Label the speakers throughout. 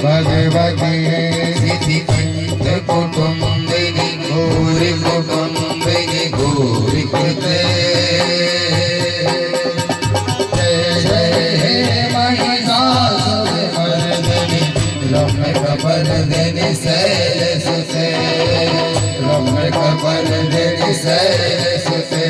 Speaker 1: भगवती सिद्धि कंठ कुटुंबिनी गौरी कुटुंबिनी गौरी कृते जय जय हे महिषासुरमर्दिनी रम्यकपर्दिनी शैलसुते रम्यकपर्दिनी शैलसुते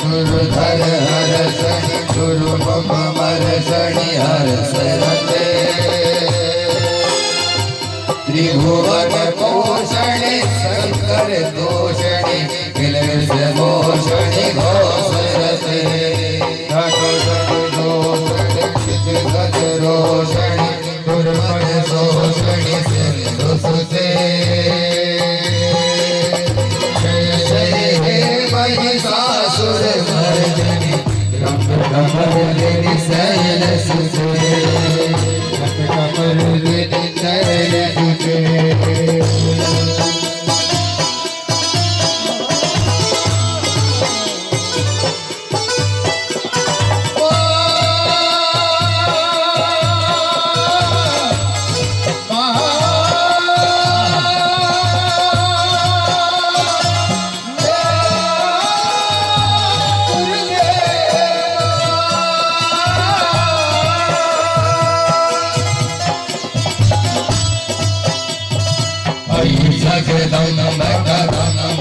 Speaker 1: गुरुधर हरसनि गुरुमुख मरसनि हरसरते त्रिभुवन पोषणि शंकर दोषणि किलश मोषणि घोषरते घट रोषणि दुर्मद शोषणि सिंधुसुते महिषासुरमर्दिनी रम्यकपर्दिनी शैलसुते रम्यकपर्दिनी शैलसुते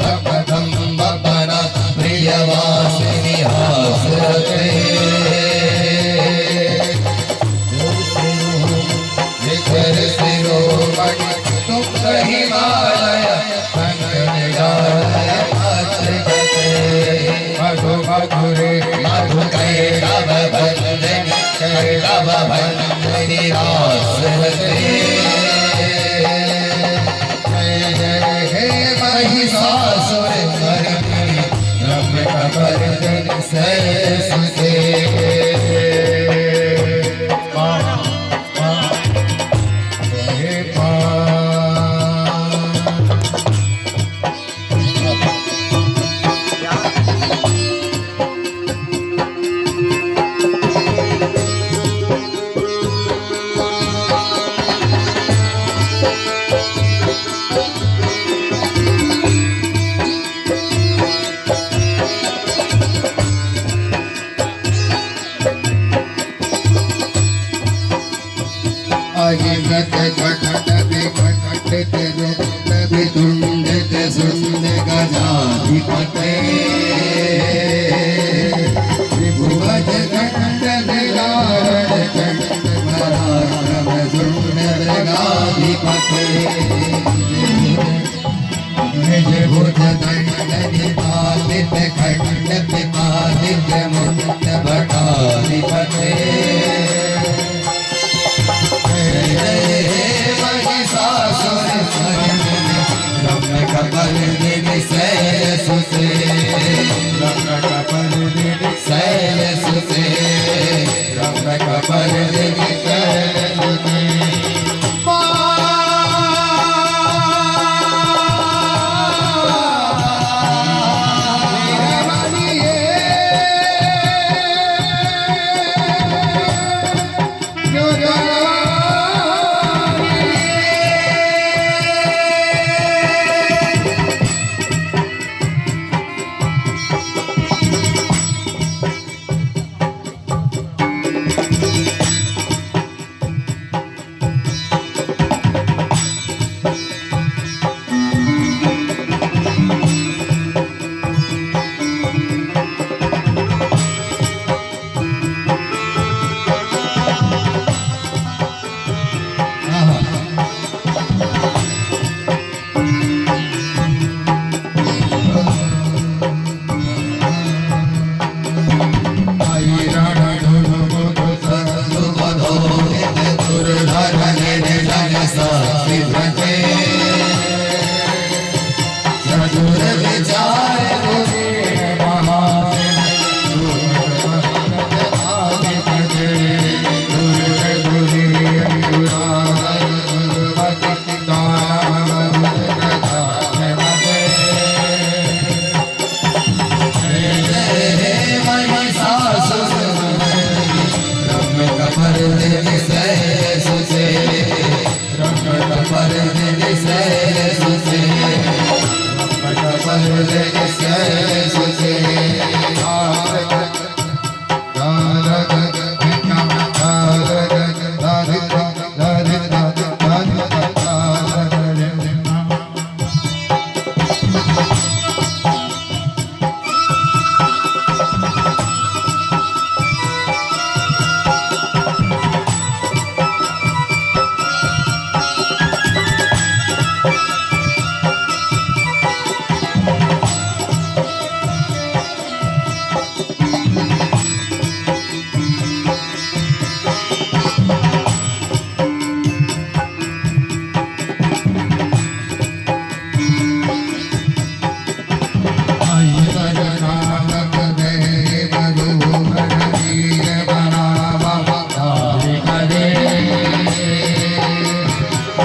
Speaker 1: जगदं बपना प्रियवासिनी हासरते विकर शिरोमणि तुक्त हिमालय संगनिडालय मातृगते मधु मधुरे मधु कैटभ भंजनि हासरते महिषासुरमर्दिनी रम्यकपर्दिनी शैलसुते अहिगत घटत विघटित रुक्त वितुंडित सुंद गजाधिपते विभुवज घट विदारण चंड पराक्रम सुंद गजाधिपते निज भुज दंडनि पालित खंड पिपालित मुंड भटाधिपते रम्यकपर्दिनी शैलसुते रम्यकपर्दिनी शैलसुते रम्यकपर्दिनी शैलसुते मर्दिनि सरसुते रमण मर्दिनि सरसुते रमण मर्दिनि सरसुते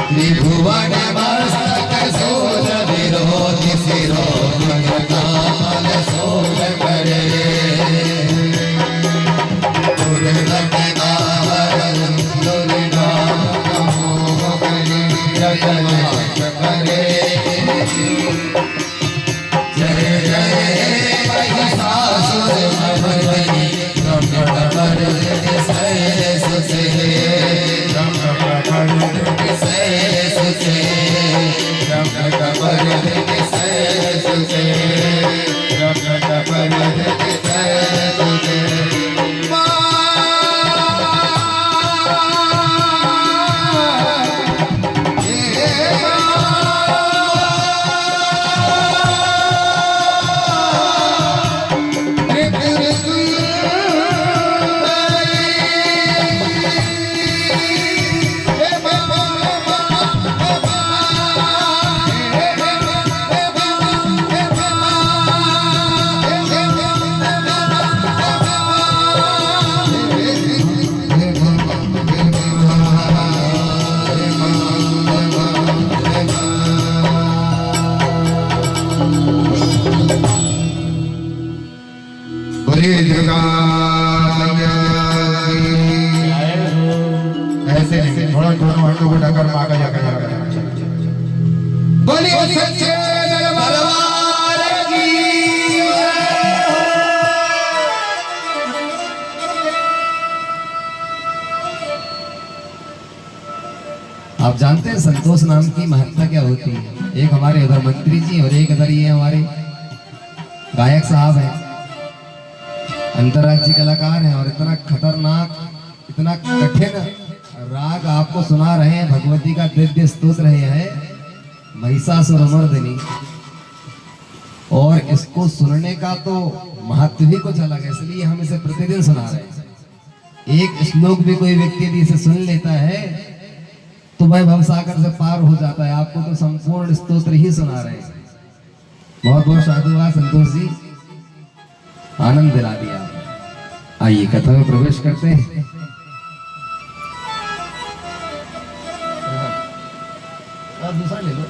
Speaker 1: त्रिभुवन मस्तक सोल विरोधि शिरोमणि कमल सोल करे दुर्लभ नावर दुर्लभ मोह करे जगत करे जय जय महिषासुर मर्दिनि रमण मर्दिनि सरसुते रमण मर्दिनि सरसुते रमण मर्दिनि सरसुते रमण मर्दिनि सरसुते ऐसे नहीं थोड़ा थोड़ा हाथों को ढककर मांगा जाकर बोलिए सच्चे दरबार की
Speaker 2: आप जानते हैं संतोष नाम की महत्ता क्या होती है? एक हमारे उधर मंत्री जी और एक उधर ये हमारे गायक साहब हैं, अंतर्राज्यीय कलाकार हैं और इतना खतरनाक इतना कठिन राग आपको सुना रहे हैं। भगवती का दिव्य स्तोत्र है महिषासुरमर्दिनी, और इसको सुनने का तो महत्व भी कुछ अलग है, इसलिए हम इसे प्रतिदिन सुना रहे हैं। एक श्लोक भी कोई व्यक्ति यदि इसे सुन लेता है तो वह भवसागर से पार हो जाता है। आपको तो संपूर्ण स्तोत्र ही सुना रहे हैं। बहुत बहुत साधुवाद संतोष जी, आनंद दिला दिया। आइए कथा में प्रवेश करते हैं। दूसरा ले लो।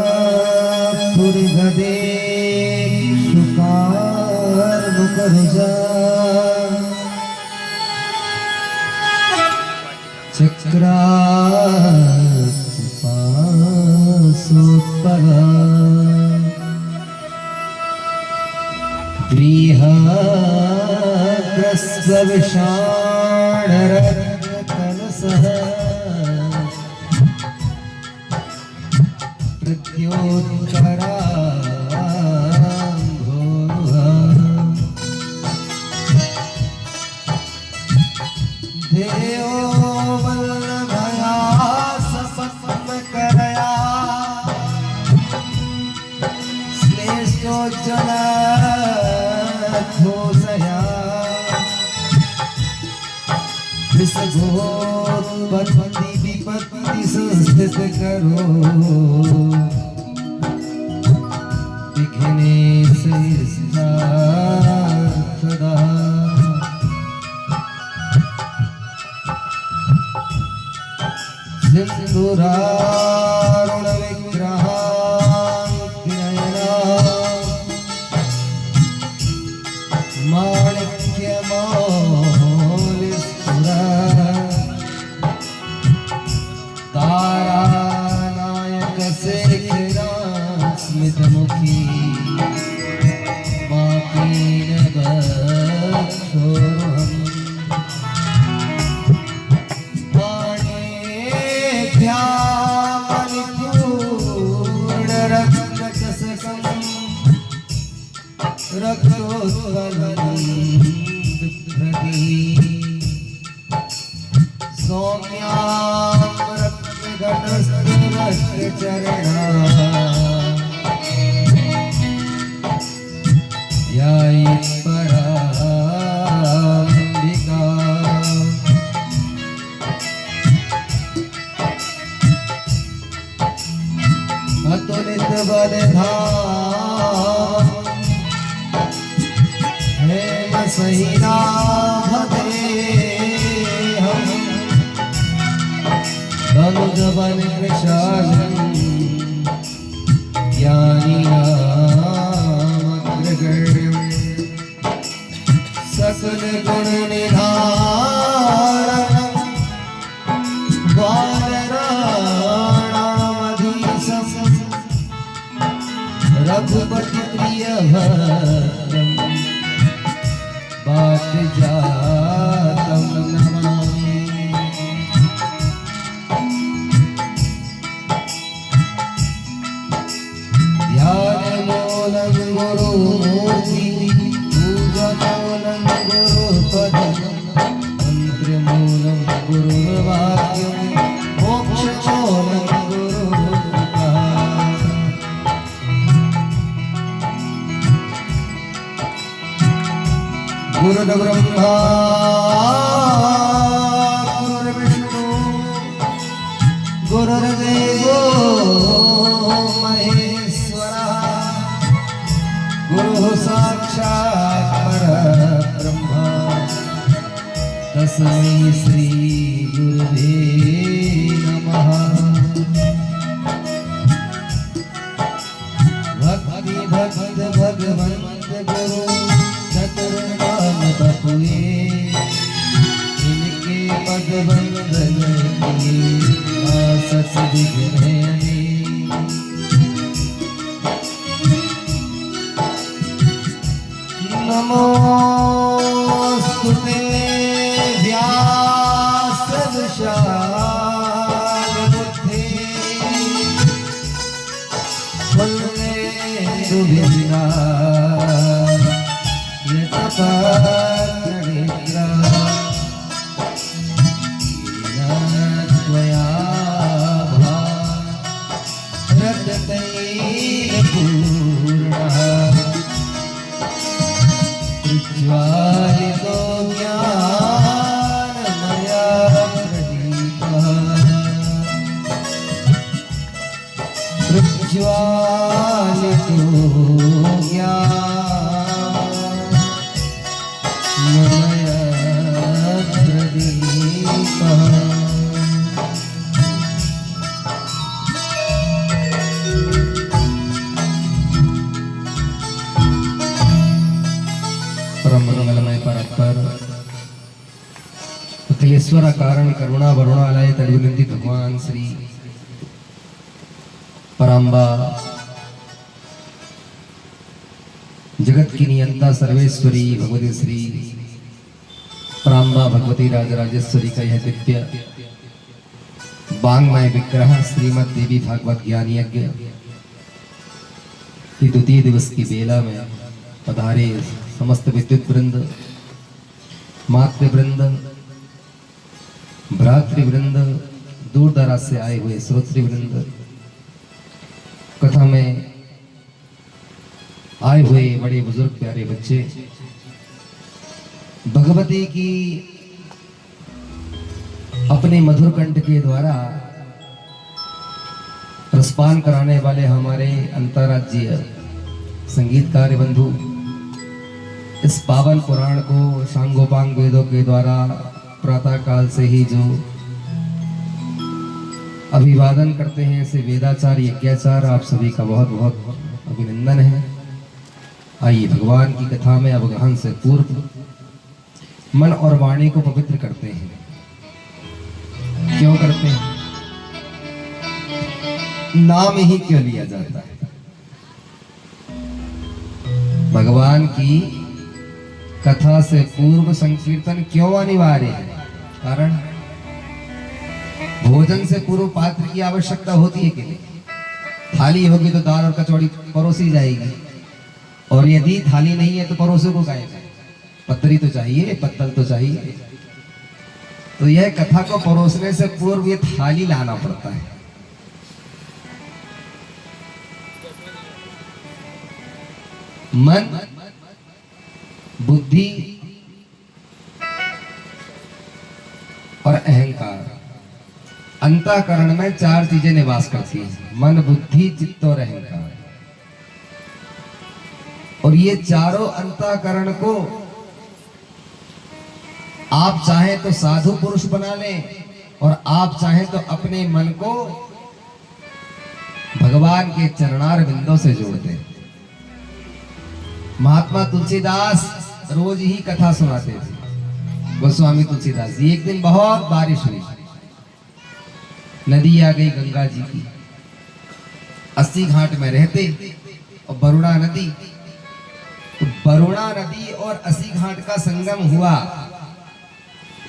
Speaker 2: बीजापुर गदे शुकार मुकर जा चक्रासोत्पगा बृहग्रस्वविषाणरत्नकलशः देयो वल्लभया सपत्मकरया श्लेषोज्ज्वलघोषया विसर्गोत्पत्ति पत्ति संस्थित करो, दिखने से सदा सिंदूरारुण विग्रहांति नयना माणिक्यमौलिस्फुरा तारानायक शेखरा स्मितमुखी चरणा याई पराम्बिका अतुलित बलधाम हेम सहिना भदेहम् धनुज बल कृशालम् ज्ञानिनामग्रगण्यम् सकल गुण निधारणम् वानराणामधीशम् रघुपति प्रिय भद्रम् पारिजातं नमामि। ध्यानमूलं गुरुमूर्ति पूजमूलं गुरुपदं मन्त्रमूलं गुरुर्वाक्यं मोक्षमूलं गुरुकृपा। गुरुर्ब्रह्मा गुरुर्विष्णु गुरुर्देवो गुरु साक्षात् परब्रह्म तस्मै श्री गुरुवे नमः। भक्ति भक्त भगवंत गुरु चतुर्नाम बपुए इनके पद वंदन किए आसस विघ्ने नमोस्तुते व्यासदशालबुद्धे वल्लेन्दुभिन्ना यतपत्रनेत्रा त्वया भारततैलपूर्णः ज्वालितो ज्ञानमया प्रदीपः प्रज्वालितो ज्ञानमया प्रदीपः। परम मंगलमय परत्पर अखिलेश्वर कारण करुणा वरुणालय तरुनिधि भगवान श्री पराम्बा जगत की नियंता सर्वेश्वरी भगवती श्री पराम्बा भगवती राजराजेश्वरी का यह दिव्य वांग्मय विग्रह श्रीमद देवी भागवत ज्ञान यज्ञ की द्वितीय दिवस की बेला में पधारे समस्त विद्युत वृंद, मातृ वृंद, भ्रातृ वृंद, दूर दराज से आए हुए श्रोतृ वृंद, कथा में आए हुए बड़े बुजुर्ग प्यारे बच्चे, भगवती की अपने मधुर कंठ के द्वारा रसपान कराने वाले हमारे अंतर्राज्यीय संगीतकार बंधु इस पावन पुराण को सांगोपांग वेदों के द्वारा प्रातः काल से ही जो अभिवादन करते हैं, ऐसे वेदाचार यज्ञाचार आप सभी का बहुत बहुत अभिनंदन है। आइए भगवान की कथा में अवगाहन से पूर्व मन और वाणी को पवित्र करते हैं। क्यों करते हैं? नाम ही क्यों लिया जाता है? भगवान की कथा से पूर्व संकीर्तन क्यों अनिवार्य है? कारण भोजन से पूर्व पात्र की आवश्यकता होती है कि नहीं? थाली होगी तो दाल और कचौड़ी परोसी जाएगी, और यदि थाली नहीं है तो परोसे को खाएगा। पत्री तो चाहिए, पत्तल तो चाहिए। तो यह कथा को परोसने से पूर्व ये थाली लाना पड़ता है। मन, बुद्धि और अहंकार, अंतःकरण में चार चीजें निवास करती हैं। मन, बुद्धि, चित्त और अहंकार। और ये चारों अंतःकरण को आप चाहें तो साधु पुरुष बना लें, और आप चाहें तो अपने मन को भगवान के चरणार बिंदों से जोड़ दें। महात्मा तुलसीदास रोज ही कथा सुनाते थे। गोस्वामी तुलसीदास जी, एक दिन बहुत बारिश हुई, नदी आ गई गंगा जी की। 80 घाट में रहते और वरुणा नदी, तो वरुणा नदी और 80 घाट का संगम हुआ,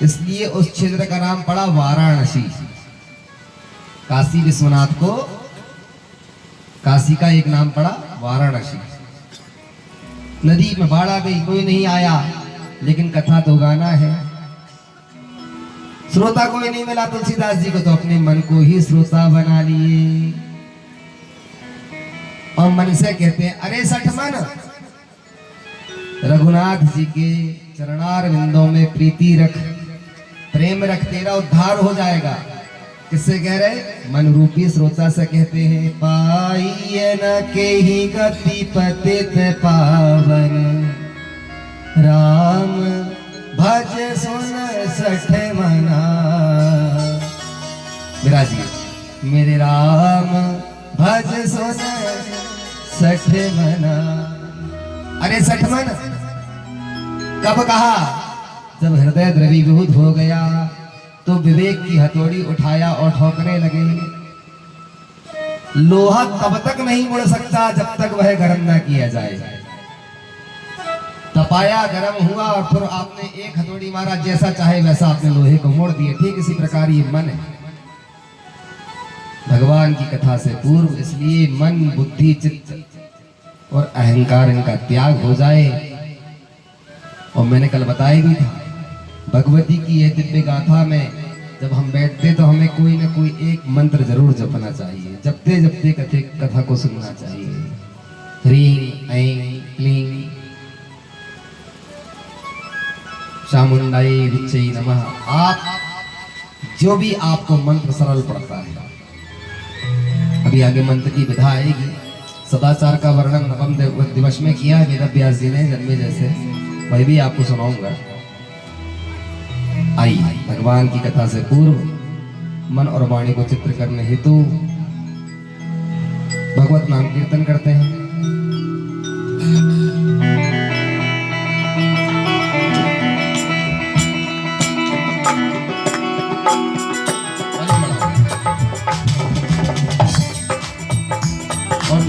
Speaker 2: इसलिए उस क्षेत्र का नाम पड़ा वाराणसी। काशी विश्वनाथ को काशी का एक नाम पड़ा वाराणसी। नदी में बाढ़ आ गई, कोई नहीं आया, लेकिन कथा तो गाना है। श्रोता कोई नहीं मिला तुलसीदास जी को, तो अपने मन को ही श्रोता बना लिए। और मन से कहते हैं, अरे सठ मन, रघुनाथ जी के चरणार बिंदों में प्रीति रख, प्रेम रख, तेरा उद्धार हो जाएगा। किससे कह रहे? मन रूपी श्रोता से कहते हैं। पाइए न के ही गति पतित पावन, राम भज सुन सठ मना। विराजिए, मेरे राम भज सुन सठ मना। अरे सठ मन कब कहा? जब हृदय द्रवीभूत हो गया तो विवेक की हथौड़ी उठाया और ठोकने लगे। लोहा तब तक नहीं मुड़ सकता जब तक वह गर्म ना किया जाए। तपाया, गर्म हुआ, और फिर आपने एक हथौड़ी मारा, जैसा चाहे वैसा आपने लोहे को मोड़ दिए। ठीक इसी प्रकार ये मन है भगवान की कथा से पूर्व। इसलिए मन, बुद्धि, चित्त और अहंकार, इनका त्याग हो जाए। और मैंने कल बताया भी था, भगवती की यह दिव्य गाथा में जब हम बैठते तो हमें कोई ना कोई एक मंत्र जरूर जपना चाहिए। जपते जपते कथा को सुनना चाहिए। ह्रीं ऐं क्लीं चामुंडाय विच्चे नमः। आप जो भी आपको मंत्र सरल पड़ता है, अभी आगे मंत्र की विधा आएगी। सदाचार का वर्णन नवम दिवस में किया है वेद व्यास जी ने जन्मे जैसे, वही भी आपको सुनाऊंगा। आइए भगवान की कथा से पूर्व मन और वाणी को चित्र करने हेतु भगवत नाम कीर्तन करते हैं। और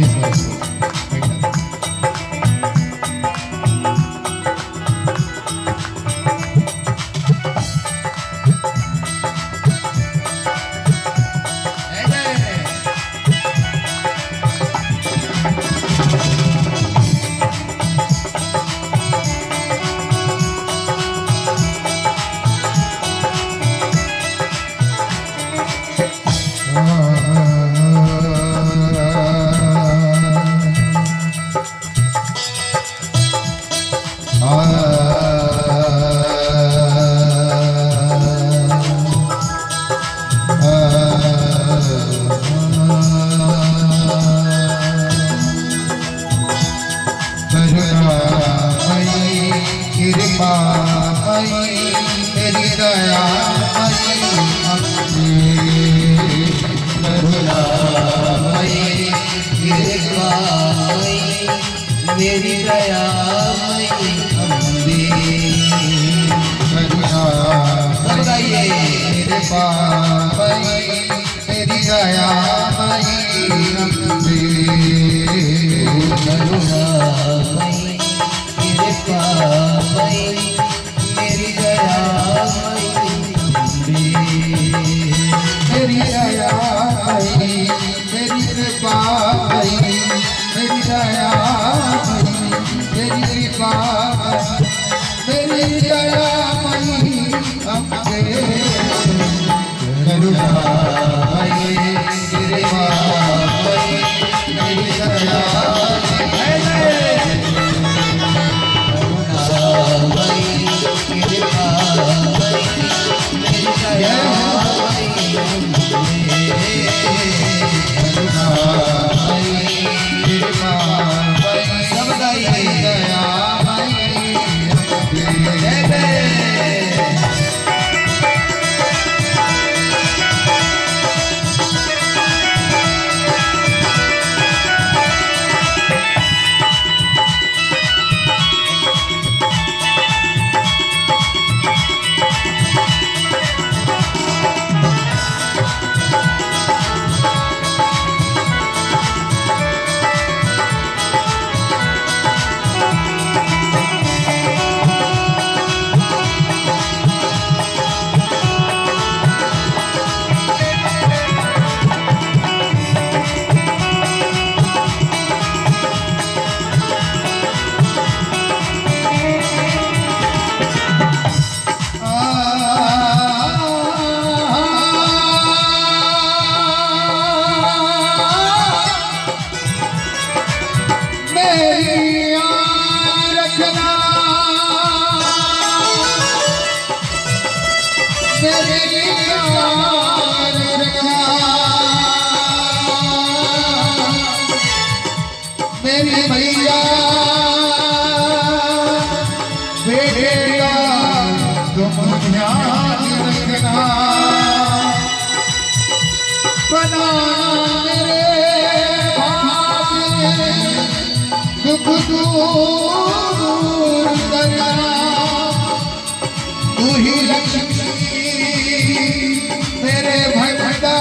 Speaker 1: कृपा भई तेरी दया भई अम्बे
Speaker 2: करुणामयी कृपा भई मेरी दयामयी अम्बे
Speaker 1: तेरी दया भई तेरी कृपा भई तेरी दया भई तेरी कृपा तेरी दया भई अम्बे करुणा भई कृपा भई तेरी दया मेरी भैया बेटे का तुम ध्यान रखना बना मेरे भाग्य दुख दूर करना तू ही लक्ष्मी मेरे भगता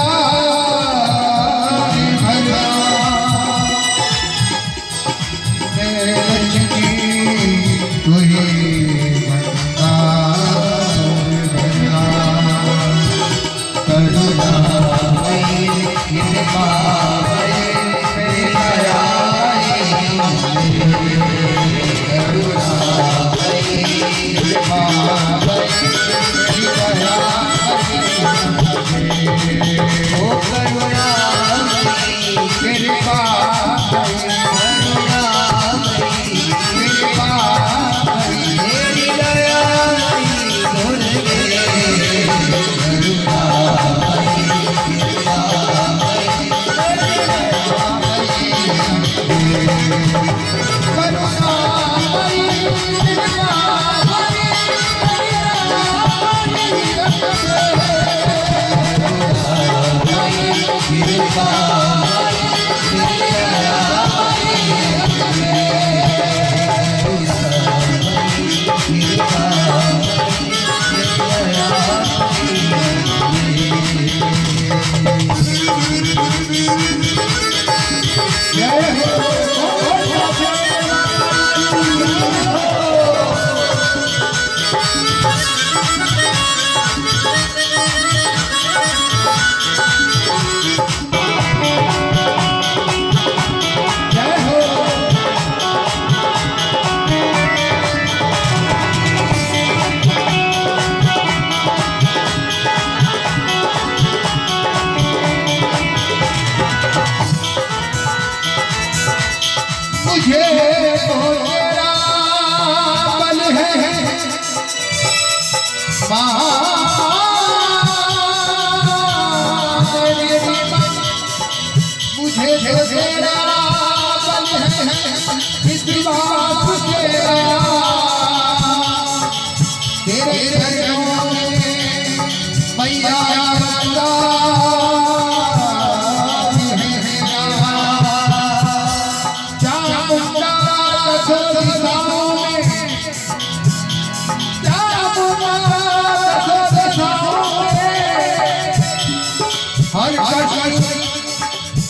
Speaker 1: हर कष्ट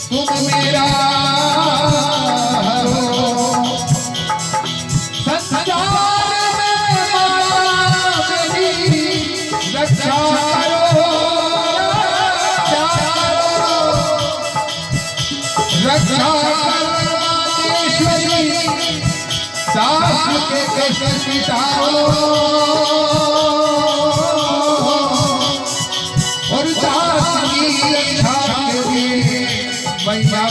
Speaker 1: तुम मेरा हरो, संसार में माया मेरी रक्षा करो, रक्षा करवानेश्वरी सास के कष्ट मिटाओ, और सास की रक्षा के लिए मैया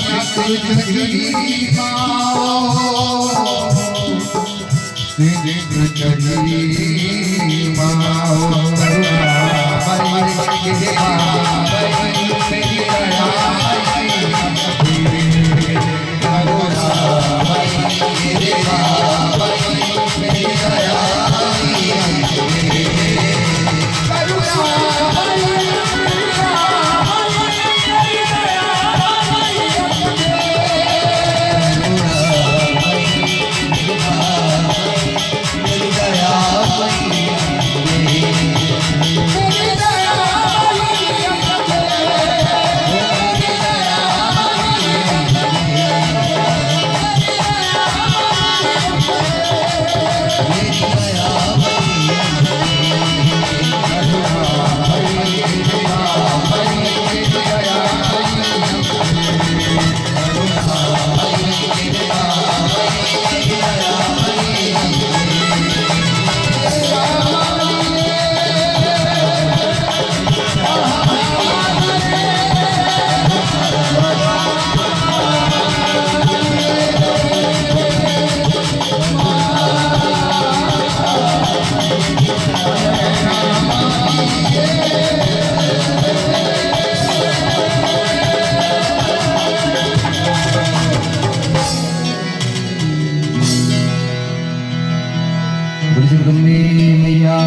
Speaker 1: पितृ
Speaker 2: मैया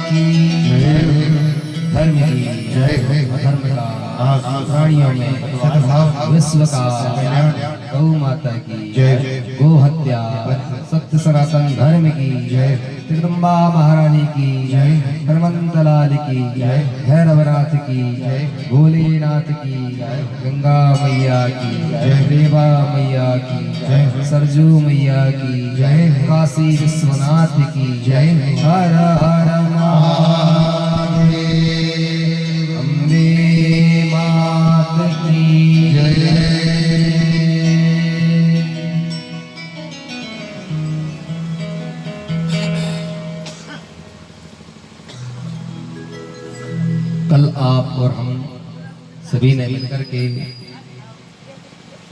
Speaker 2: की धर्म की धर्म का प्राणियों में विश्व का गौ माता की गो हत्या सत्य सनातन धर्म की जगदम्बा महारानी की हनुमंतलाल की भैरवनाथ की भोलेनाथ की गंगा मैया की देवा मैया की सरजू मैया की काशी विश्वनाथ की हर हर महादेव अम्बे मात की जय। कल आप और हम सभी ने मिलकर के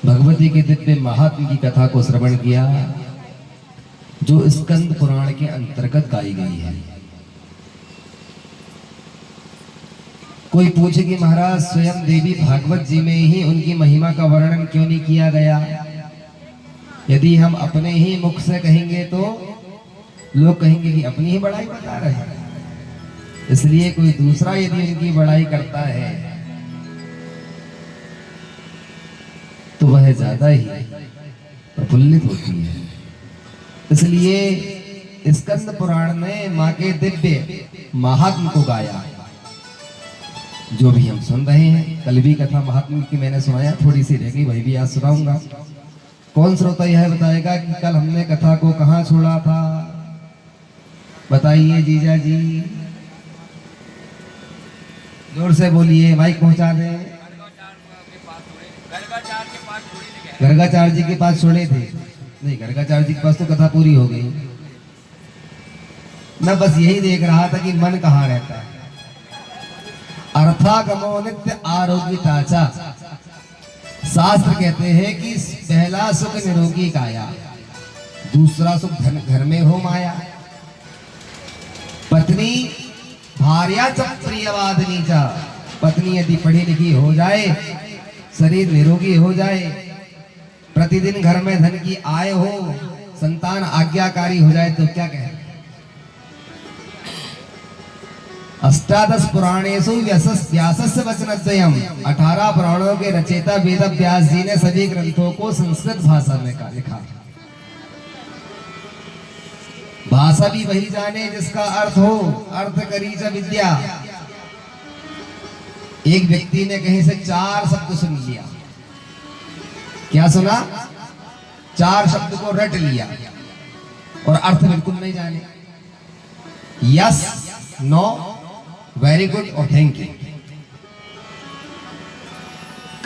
Speaker 2: भगवती के दिव्य महात्म की कथा को श्रवण किया, जो स्कंद पुराण के अंतर्गत गाई गई है। कोई पूछे कि महाराज स्वयं देवी भागवत जी में ही उनकी महिमा का वर्णन क्यों नहीं किया गया? यदि हम अपने ही मुख से कहेंगे तो लोग कहेंगे कि अपनी ही बड़ाई बता रहे हैं, इसलिए कोई दूसरा यदि उनकी बड़ाई करता है तो वह ज्यादा ही प्रफुल्लित होती है। इसलिए स्कंद पुराण ने मां के दिव्य महात्म को गाया, जो भी हम सुन रहे हैं। कल भी कथा महात्म की मैंने सुनाया, थोड़ी सी रह गई, वही भी आज सुनाऊंगा। कौन श्रोता यह बताएगा कि कल हमने कथा को कहाँ छोड़ा था? बताइए जीजा जी, जोर से बोलिए, माइक पहुंचा दें। गर्गाचार्य जी के पास छोड़े थे? नहीं, गर्गाचार्य जी के पास तो कथा पूरी हो गई। मैं बस यही देख रहा था कि मन कहाँ रहता है। अर्थागमो नित्य आरोग्यताचा, शास्त्र कहते हैं कि पहला सुख निरोगी काया, दूसरा सुख धन घर में हो माया। पत्नी भार्या च प्रियवादिनी च, पत्नी यदि पढ़ी लिखी हो जाए, शरीर निरोगी हो जाए, प्रतिदिन घर में धन की आय हो, संतान आज्ञाकारी हो जाए तो क्या कहें? अष्टादश पुराणेषु व्यासस्य वचनद्वयम्, 18 पुराणों के रचयिता वेद व्यास जी ने सभी ग्रंथों को संस्कृत भाषा में लिखा। भाषा भी वही जाने जिसका अर्थ हो, अर्थ करी च विद्या। एक व्यक्ति ने कहीं से 4 शब्द सुन लिया। क्या सुना? 4 शब्द को रट लिया और अर्थ बिल्कुल नहीं जाने। यस, नो, वेरी गुड और थैंक यू।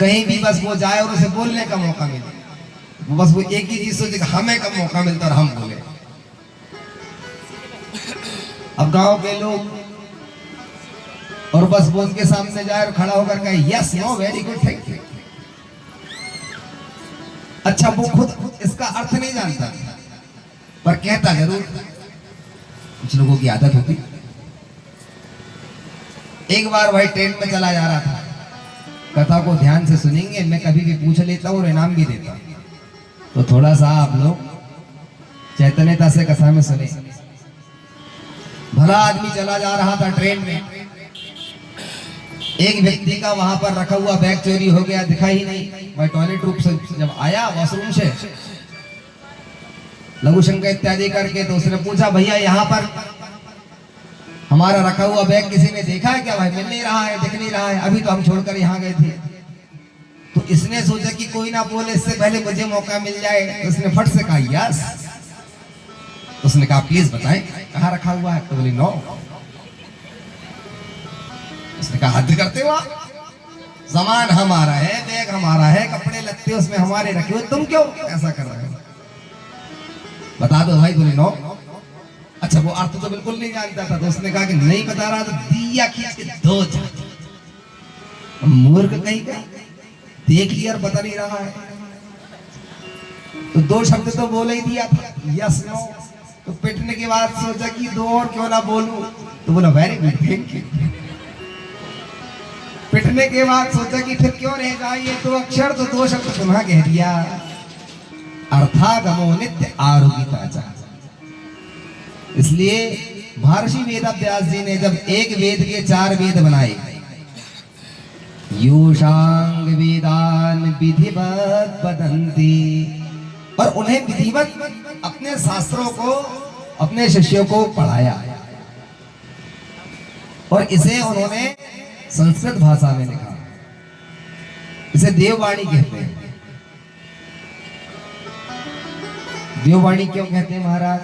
Speaker 2: कहीं भी बस वो जाए और उसे बोलने का मौका मिले, वो बस वो एक ही चीज सोचे, हमें कब मौका मिलता और हम बोले। अब गांव के लोग और बस वो उनके सामने जाए और खड़ा होकर कहे yes, no, very good, thank you. अच्छा, वो खुद इसका अर्थ नहीं जानता पर कहता जरूर। कुछ लोगों की आदत होती। एक बार भाई ट्रेन में चला जा रहा था। कथा को ध्यान से सुनेंगे, मैं कभी भी पूछ लेता हूँ और इनाम भी देता हूँ, तो थोड़ा सा आप लोग चैतन्यता से कथा में सुने। भला आदमी चला जा रहा था ट्रेन में, एक व्यक्ति का वहां पर रखा हुआ बैग चोरी हो गया, दिखा ही नहीं। वह टॉयलेट रूप से जब आया वॉशरूम से लघु शंका इत्यादि करके, तो उसने पूछा भैया यहाँ पर हमारा रखा हुआ बैग किसी ने देखा है क्या? भाई मिल नहीं रहा है, दिख नहीं रहा है, अभी तो हम छोड़कर यहाँ गए थे। तो इसने सोचा कि कोई ना बोले, इससे पहले मुझे मौका मिल जाए, तो इसने फट से कहा यस। उसने कहा प्लीज बताएं कहाँ रखा हुआ है? तो बोली नो। उसने कहा हद करते हो आप, सामान हमारा है, बैग हमारा है, कपड़े लगते उसमें हमारे रखे हुए, तुम क्यों ऐसा कर रहे हो? बता दो भाई। बोले नो। अच्छा, वो अर्थ तो बिल्कुल नहीं जानता था, तो उसने कहा कि नहीं बता रहा तो दिया खींच के दो जाते। मूर्ख कहीं का, देख लिया और बता नहीं रहा है, तो 2 शब्द तो बोले ही दिया था, यस, नो। तो पिटने के बाद सोचा कि 2 और क्यों ना बोलूं, तो बोला वेरी गुड, थैंक यू। पिटने के बाद सोचा कि फिर क्यों रह जाए ये 2 अक्षर, तो 2 शब्द पुनः कह दिया, अर्थागमो नित्य आरोगिता। इसलिए महर्षि वेदव्यास जी ने जब एक वेद के 4 वेद बनाए, यूषांग वेदान विधिवत वदन्ति, और उन्हें विधिवत अपने शास्त्रों को अपने शिष्यों को पढ़ाया, और इसे उन्होंने संस्कृत भाषा में लिखा। इसे देववाणी कहते हैं। देववाणी क्यों कहते हैं महाराज?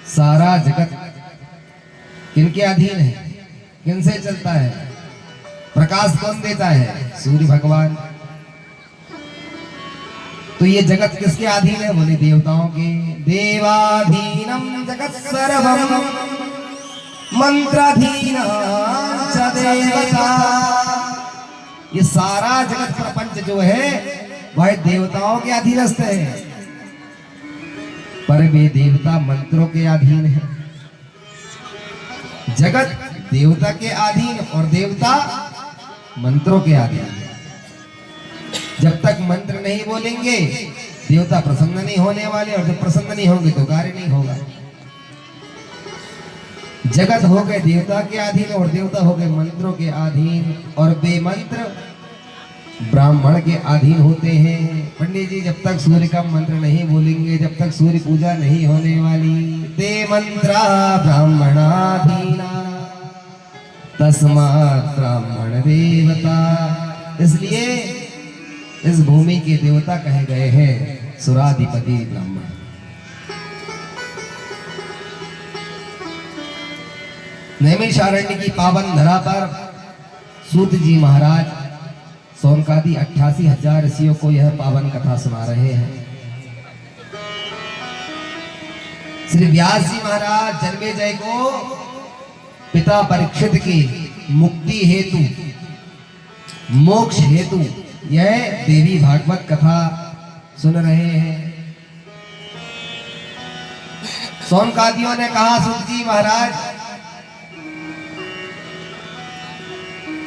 Speaker 2: सारा जगत किनके अधीन है, किनसे चलता है? प्रकाश कौन देता है? सूर्य भगवान। तो ये जगत किसके अधीन है? बोले देवताओं के। देवाधीनम जगत सर्वम मंत्राधीना च देवता। ये सारा जगत प्रपंच जो है वह देवताओं के अधीनस्थ है, पर वे देवता मंत्रों के अधीन है। जगत देवता के अधीन और देवता मंत्रों के अधीन है। जब तक मंत्र नहीं बोलेंगे देवता प्रसन्न नहीं होने वाले, और जब प्रसन्न नहीं होंगे तो कार्य नहीं होगा। जगत हो गए देवता के अधीन और देवता हो गए मंत्रों के अधीन, और वे मंत्र ब्राह्मण के अधीन होते हैं। पंडित जी जब तक सूर्य का मंत्र नहीं बोलेंगे, जब तक सूर्य पूजा नहीं होने वाली, ते मंत्रा ब्राह्मणाधीना तस्मात् ब्राह्मण देवता। इसलिए इस भूमि के देवता कहे गए हैं सुराधिपति ब्राह्मण। नैमिषारण्य की पावन धरा पर सूत जी महाराज सौनकादि 88,000 ऋषियों को यह पावन कथा सुना रहे हैं। श्री व्यास जी महाराज जन्मेजय को पिता परीक्षित की मुक्ति हेतु, मोक्ष हेतु यह देवी भागवत कथा सुन रहे हैं। सौनकादियों ने कहा सूत जी महाराज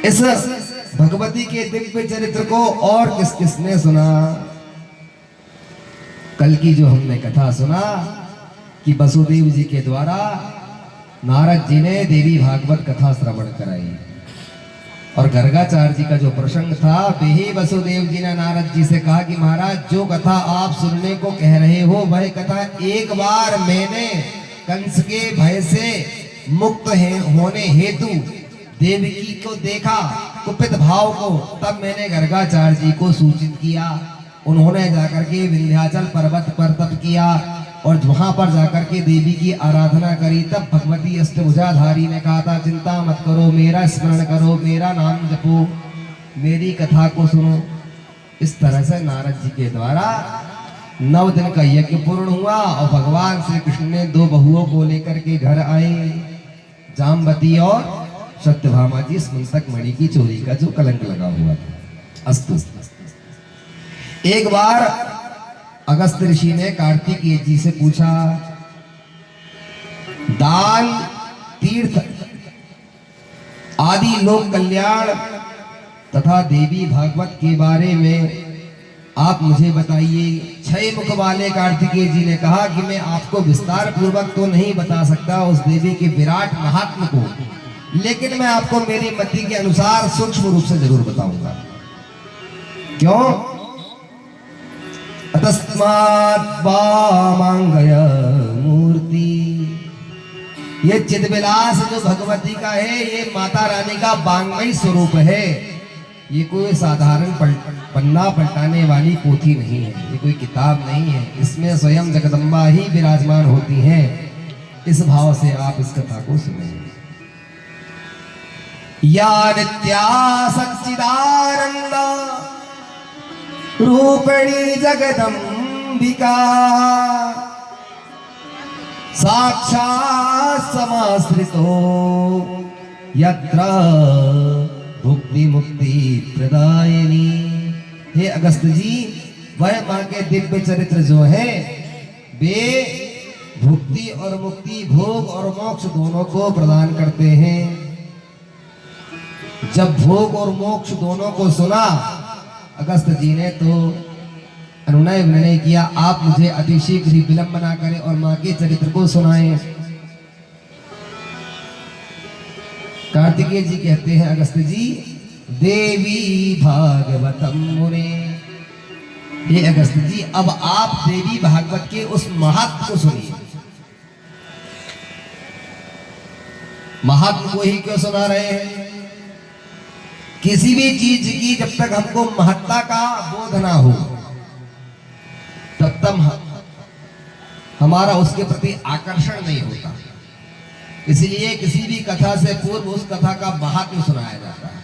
Speaker 2: इस भगवती के दिव्य चरित्र को और किस किसने सुना? कल की जो हमने कथा सुना कि वसुदेव जी के द्वारा नारद जी ने देवी भागवत कथा श्रवण कराई, और गर्गाचार्य जी का जो प्रसंग था वही वसुदेव जी ने नारद जी से कहा कि महाराज जो कथा आप सुनने को कह रहे हो वह कथा एक बार मैंने कंस के भय से मुक्त होने हेतु देवकी को देखा, कुपित भाव को तब मैंने गर्गाचार्य जी को सूचित किया। उन्होंने जाकर के विंध्याचल पर्वत पर तप किया और वहां पर जाकर के देवी की आराधना करी। तब भगवती अष्टभुजाधारी ने कहा था, चिंता मत करो, मेरा स्मरण करो, मेरा नाम जपो, मेरी कथा को सुनो। इस तरह से नारद जी के द्वारा 9 दिन का यज्ञ पूर्ण हुआ और भगवान श्री कृष्ण ने 2 बहुओं को लेकर के घर आए, जामवती और सत्यभामा जी, स्मंतक मणि की चोरी का जो कलंक लगा हुआ था। अस्तु। एक बार अगस्त ऋषि ने कार्तिकेय जी से पूछा, दान, तीर्थ आदि लोक कल्याण तथा देवी भागवत के बारे में आप मुझे बताइए। 6 मुख वाले कार्तिकेय जी ने कहा कि मैं आपको विस्तार पूर्वक तो नहीं बता सकता उस देवी के विराट महात्म को, लेकिन मैं आपको मेरी मति के अनुसार सूक्ष्म रूप से जरूर बताऊंगा। क्यों? अतस्मात् वामांगय मूर्ति, ये चिदविलास जो भगवती का है, ये माता रानी का वांगमयी स्वरूप है। ये कोई साधारण पन्ना पलटाने वाली पोथी नहीं है, ये कोई किताब नहीं है। इसमें स्वयं जगदम्बा ही विराजमान होती हैं। इस भाव से आप इस कथा को सुनें। या नित्या सच्चिदानंद रूपिणी जगदम्बिका, साक्षात् समाश्रितो यत्र भुक्ति मुक्ति प्रदायिनी। हे अगस्त जी, वह मां के दिव्य चरित्र जो है, वे भुक्ति और मुक्ति, भोग और मोक्ष दोनों को प्रदान करते हैं। जब भोग और मोक्ष दोनों को सुना अगस्त जी ने, तो अनुनय विनय किया, आप मुझे अतिशीघ्र ही विलंब ना करें और मां के चरित्र को सुनाएं। कार्तिकेय जी कहते हैं, अगस्त जी, देवी भागवतम मुने। हे अगस्त जी, अब आप देवी भागवत के उस महात्म को सुनिए। महात्म को ही क्यों सुना रहे हैं? किसी भी चीज की जब तक हमको महत्ता का बोध ना हो, तब तक हमारा उसके प्रति आकर्षण नहीं होता। इसलिए किसी भी कथा से पूर्व उस कथा का महात्म्य सुनाया जाता है,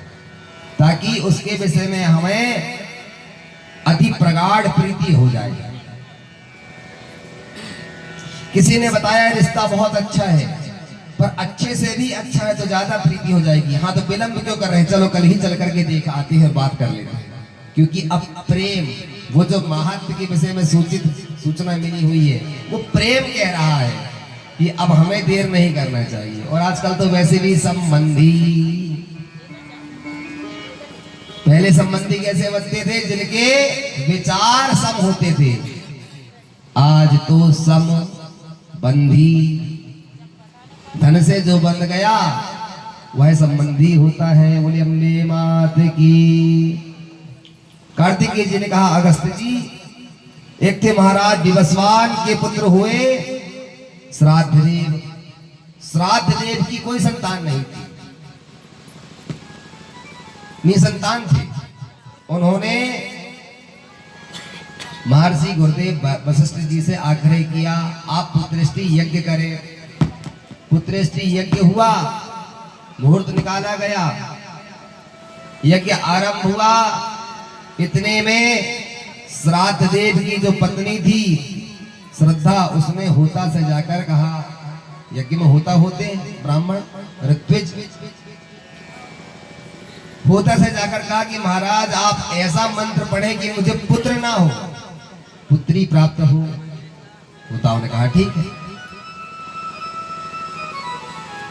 Speaker 2: ताकि उसके विषय में हमें अति प्रगाढ़ प्रीति हो जाए। किसी ने बताया रिश्ता बहुत अच्छा है, पर अच्छे से भी अच्छा है तो ज्यादा प्रीति हो जाएगी। हाँ, तो विलंब क्यों कर रहे हैं? चलो कल ही चल करके देख आते हैं, बात कर लेते हैं। क्योंकि अब प्रेम, वो जो महात्म के विषय में सूचना मिली हुई है, वो प्रेम कह रहा है कि अब हमें देर नहीं करना चाहिए। और आजकल तो वैसे भी संबंधी, पहले संबंधी कैसे बनते थे? जिनके विचार सम होते थे। आज तो संबंधी धन से जो बन गया वह संबंधी होता है। बोले अम्बे मात की। कार्तिकेय जी ने कहा, अगस्त जी, एक थे महाराज विवस्वान के पुत्र हुए श्राद्धदेव। श्राद्धदेव की कोई संतान नहीं थी, निसंतान थे। उन्होंने महर्षि गुरुदेव वशिष्ठ जी से आग्रह किया, आप पुत्रेष्टि यज्ञ करें। पुत्रेष्टि यज्ञ हुआ, मुहूर्त निकाला गया, यज्ञ आरंभ हुआ। इतने में श्राद्धदेव की जो पत्नी थी श्रद्धा, उसने होता से जाकर कहा, यज्ञ में होता होते ब्राह्मण ऋत्विज, होता से जाकर कहा कि महाराज आप ऐसा मंत्र पढ़ें कि मुझे पुत्र ना हो, पुत्री प्राप्त हो। होता ने कहा ठीक है,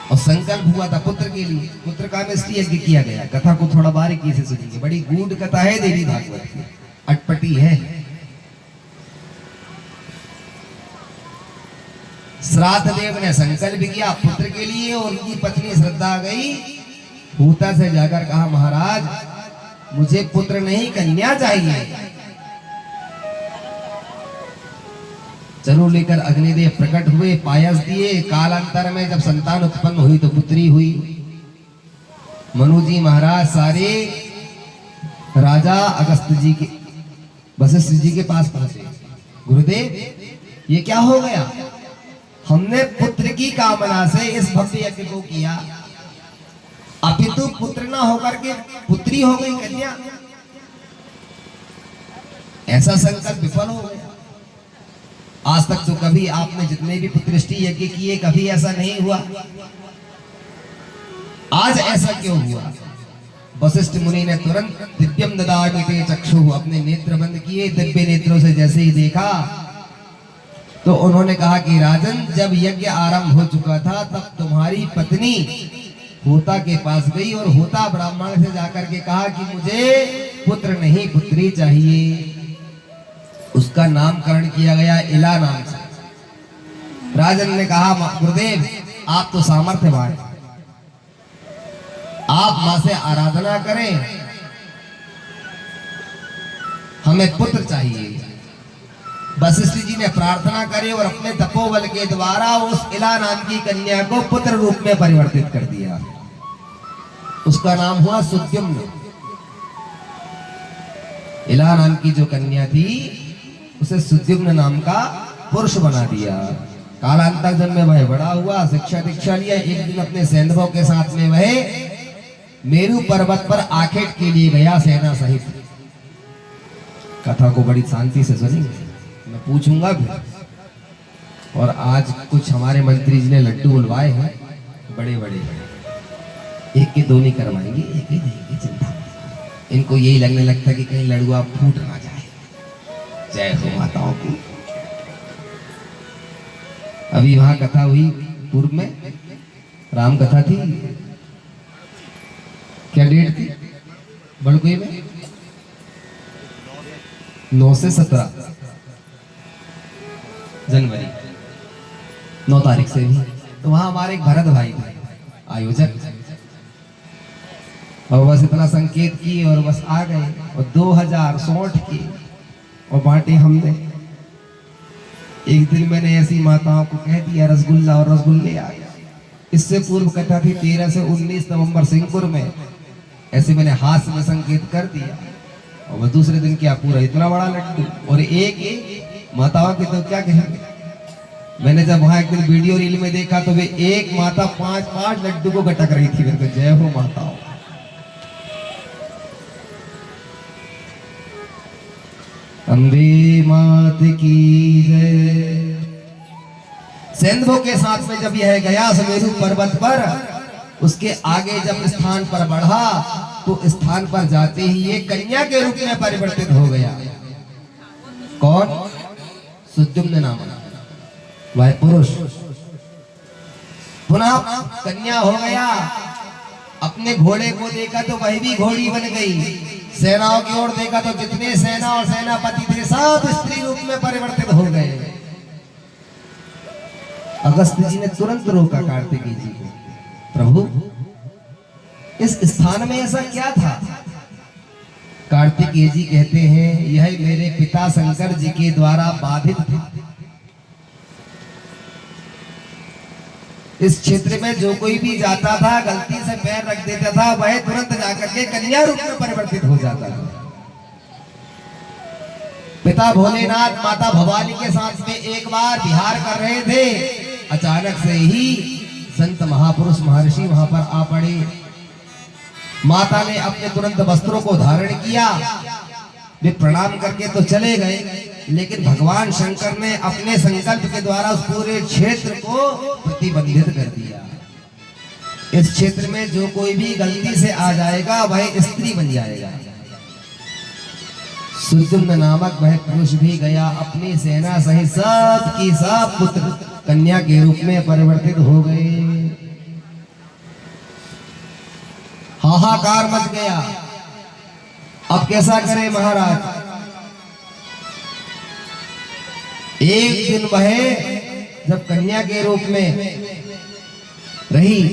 Speaker 2: और संकल्प हुआ था पुत्र के लिए। पुत्र का निष्ठि यज्ञ किया गया। कथा को थोड़ा बारीकी से सुनिए, बड़ी गूढ़ कथा है देवी भागवत की, अटपटी है। श्राद्धदेव ने संकल्प किया पुत्र के लिए, और उनकी पत्नी श्रद्धा आ गई, होता से जाकर कहा महाराज मुझे पुत्र नहीं कन्या चाहिए। चलो लेकर अग्निदेव प्रकट हुए, पायस दिए। कालांतर में जब संतान उत्पन्न हुई तो पुत्री हुई। मनु जी महाराज सारे राजा अगस्त जी के वशिष्ठ जी के पास पहुंचे। गुरुदेव ये क्या हो गया, हमने पुत्र की कामना से इस भव्य यज्ञ को किया, अपितु पुत्र ना होकर के पुत्री हो गई कन्या, ऐसा संकल्प विफल हो गया। आज तक तो कभी आपने जितने भी पुत्रष्टि यज्ञ किए कभी ऐसा नहीं हुआ, आज ऐसा क्यों हुआ। वशिष्ठ मुनि ने तुरंत दिव्यम ददामि ते चक्षुः, अपने नेत्र बंद किए, दिव्य नेत्रों से जैसे ही देखा तो उन्होंने कहा कि राजन, जब यज्ञ आरंभ हो चुका था तब तुम्हारी पत्नी होता के पास गई और होता ब्राह्मण से जाकर के कहा कि मुझे पुत्र नहीं पुत्री चाहिए। उसका नामकरण किया गया इला नाम से। राजन ने कहा गुरुदेव आप तो सामर्थ्यवान हैं, आप मां से आराधना करें, हमें पुत्र चाहिए। वशिष्ठ जी ने प्रार्थना करी और अपने तपोबल के द्वारा उस इला नाम की कन्या को पुत्र रूप में परिवर्तित कर दिया। उसका नाम हुआ सुद्युम्न। इला नाम की जो कन्या थी उसे सुद्युम्न नाम का पुरुष बना दिया। कालांतर जब में वह बड़ा हुआ, शिक्षा दीक्षा लिया, एक दिन अपने सैंधवों के साथ में वह मेरू पर्वत पर आखेट के लिए गया सेना सहित। कथा को बड़ी शांति से सुनेंगे, मैं पूछूंगा भी। और आज कुछ हमारे मंत्री जी ने लड्डू बुलवाए हैं बड़े बड़े, एक के दो नहीं करवाएंगे, एक ही देंगे, चिंता मत। इनको यही लगने लगता कि कहीं लड़ुआ फूट ना जाए। जय हो माताओं की। अभी वहां कथा हुई, पूर्व में राम कथा थी, क्या डेट थी बड़कुई में? 9 से 17 जनवरी, 9 तारीख से भी। तो वहां हमारे एक भरत भाई थे आयोजक, और बस इतना संकेत की और बस आ गए और 2060 की और बांटे हमने। एक दिन मैंने ऐसी माताओं को कह दिया रसगुल्ला और रसगुल्ले आ गया। इससे पूर्व कथा थी 13 से 19 नवंबर सिंहपुर में, ऐसे मैंने हाथ में संकेत कर दिया और वह दूसरे दिन क्या पूरा इतना बड़ा लड्डू। और एक माताओं के तो क्या कहेंगे, मैंने जब वहां एक दिन वीडियो रील में देखा तो वे एक माता 5-5 लड्डू को गटक रही थी। मेरे को जय हो माताओं। अम्बे मात की जय। सैंधवों के साथ में जब यह गया सुमेरु पर्वत पर, उसके आगे जब स्थान पर बढ़ा तो स्थान पर जाते ही ये कन्या के रूप में परिवर्तित हो गया। कौन? सुद्युम्न नाम वह पुरुष पुनः कन्या हो गया। अपने घोड़े को देखा तो वह भी घोड़ी बन गई। सेनाओं की ओर देखा तो जितने सेना और सेनापति थे सब स्त्री रूप में परिवर्तित हो गए। अगस्त जी ने तुरंत रोका कार्तिकेय जी को, प्रभु इस स्थान में ऐसा क्या था? कार्तिकेय जी कहते हैं यह मेरे पिता शंकर जी के द्वारा बाधित था। इस क्षेत्र में जो कोई भी जाता था गलती से पैर रख देता था, वह तुरंत जाकर के कन्या रूप में परिवर्तित हो जाता था। पिता भोलेनाथ माता भवानी के साथ में एक बार विहार कर रहे थे, अचानक से ही संत महापुरुष महर्षि वहां पर आ पड़े। माता ने अपने तुरंत वस्त्रों को धारण किया, वे प्रणाम करके तो चले गए, लेकिन भगवान शंकर ने अपने संकल्प के द्वारा उस पूरे क्षेत्र को प्रतिबंधित कर दिया। इस क्षेत्र में जो कोई भी गलती से आ जाएगा वह स्त्री बन जाएगा। सुद्युम्न नामक वह पुरुष भी गया, अपनी सेना सहित सब की सब पुत्र कन्या के रूप में परिवर्तित हो गए। हाहाकार मच गया। अब कैसा करें महाराज? एक दिन वह जब कन्या के रूप में रही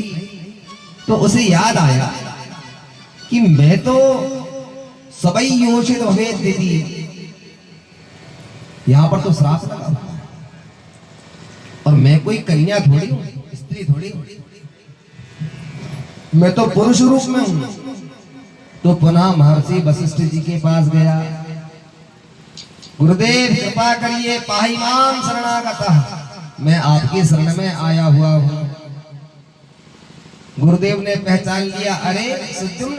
Speaker 2: तो उसे याद आया कि मैं तो सबई योषित भवेद दीदी, यहां पर तो श्राप लगा हुआ है और मैं कोई कन्या थोड़ी हूं, स्त्री थोड़ी हूं, मैं तो पुरुष रूप में हूं। तो पुनः महर्षि वशिष्ठ जी के पास गया। गुरुदेव कृपा करिए, पाहिमाम शरणागतः, मैं आपकी शरण में आया हुआ हूँ। गुरुदेव ने पहचान लिया, अरे सुद्युम्न,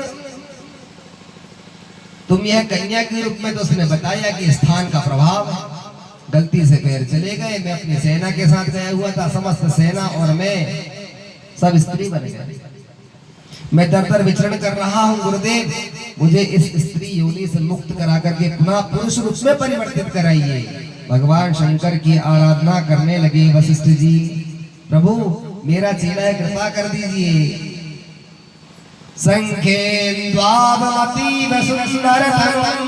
Speaker 2: तुम यह कन्या के रूप में, तो उसने बताया कि स्थान का प्रभाव, गलती से पैर चले गए, मैं अपनी सेना के साथ गया हुआ था, समस्त सेना और मैं सब स्त्री बन गए, मैं दर दर विचरण कर रहा हूँ। गुरुदेव मुझे इस स्त्री योनि से मुक्त करा करके पुनः पुरुष रूप में परिवर्तित कराइए। भगवान शंकर की आराधना करने लगे वशिष्ठ जी। प्रभु मेरा चेला है, कृपा कर दीजिए। संखेन्द्वावमतीव सुंदरतरं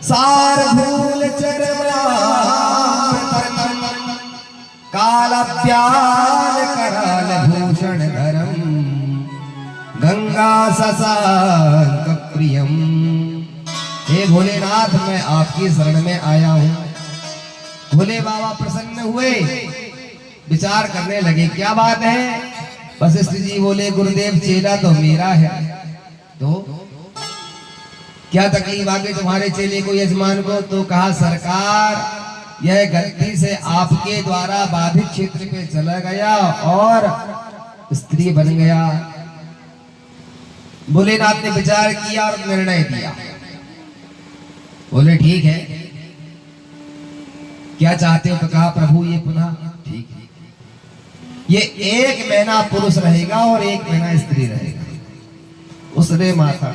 Speaker 2: सारभूल चरमामृतं कालव्याल कराल भूषण धरम गंगा शशांक प्रियम। हे भोलेनाथ, मैं आपकी शरण में आया हूँ। भोले बाबा प्रसन्न हुए, विचार करने लगे क्या बात है। वशिष्ठ जी बोले, गुरुदेव चेला तो मेरा है, तो क्या तकलीफ आ गई तुम्हारे चेले को, यजमान को? तो कहा सरकार यह गलती से आपके द्वारा बाधित क्षेत्र पे चला गया और स्त्री बन गया। भोलेनाथ ने विचार किया और निर्णय दिया। बोले ठीक है, क्या चाहते हो? तो कहा प्रभु ये पुनः ठीक है, ये 1 महीना पुरुष रहेगा और 1 महीना स्त्री रहेगा। उसने माथा,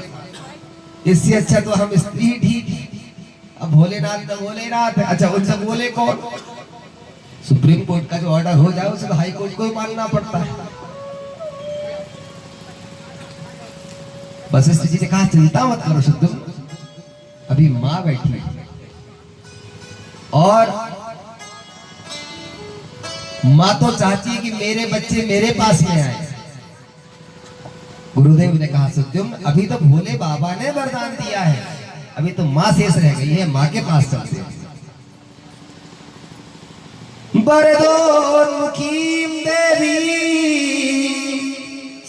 Speaker 2: इससे अच्छा तो हम स्त्री ठीक। अब भोलेनाथ तो भोलेनाथ है, अच्छा उनसे बोले कौन? सुप्रीम कोर्ट का जो ऑर्डर हो जाए उसे हाई कोर्ट को ही मानना पड़ता है। वशिष्ठ जी ने कहा चिंता मत करो शुद्ध, अभी मां बैठी है और मां तो चाहती है कि मेरे बच्चे मेरे पास में आए। गुरुदेव ने कहा सत्यम, अभी तो भोले बाबा ने वरदान दिया है, अभी तो मां शेष रह गई है, मां के पास चलते हैं। बरदोन्मुखीं देवी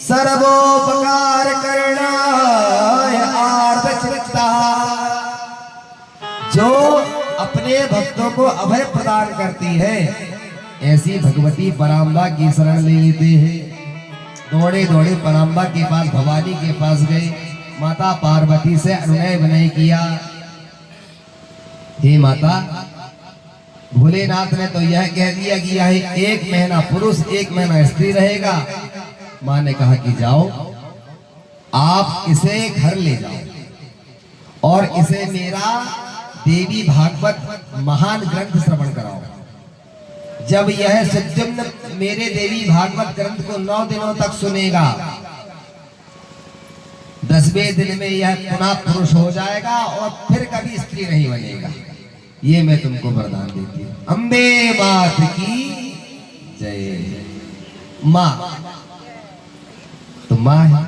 Speaker 2: सर्वोपकार करणाय आर्तचित्ता, जो अपने भक्तों को अभय प्रदान करती है, ऐसी भगवती पराम्बा की शरण ले लेते हैं। दौड़े दौड़े पराम्बा के पास, भवानी के पास गए, माता पार्वती से अनुनय विनय किया। हे माता, भोलेनाथ ने तो यह कह दिया कि यह 1 महीना पुरुष 1 महीना स्त्री रहेगा। मां ने कहा कि जाओ, आप इसे घर ले जाओ और इसे मेरा देवी भागवत महान ग्रंथ श्रवण कराओ। जब यह सुद्युम्न मेरे देवी भागवत ग्रंथ को 9 दिनों तक सुनेगा, 10वें दिन में यह पुनः पुरुष हो जाएगा और फिर कभी स्त्री नहीं बनेगा। ये मैं तुमको वरदान देती हूँ। अम्बे मात की जय। माँ तो माँ है,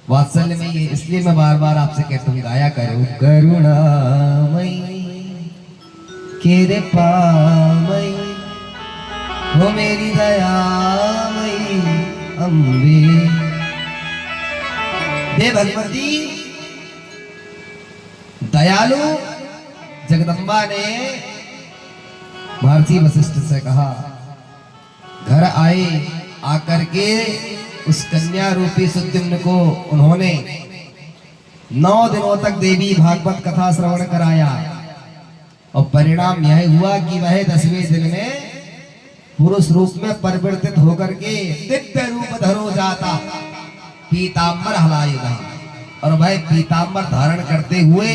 Speaker 2: वात्सल्य में ये, इसलिए मैं बार बार आपसे कहता हूँ गाया करो, करुणामयी कृपामयी हो मेरी दयामयी अम्बे। हे भगवती दयालु जगदम्बा ने महर्षि वशिष्ठ से कहा, घर आए, आकर के उस कन्या रूपी सुद्युम्न को उन्होंने 9 दिनों तक देवी भागवत कथा श्रवण कराया और परिणाम यह हुआ कि वह 10वें दिन में पुरुष रूप में परिवर्तित होकर के दिव्य रूप धरो जाता, पीतांबर हलाएगा और वह पीतांबर धारण करते हुए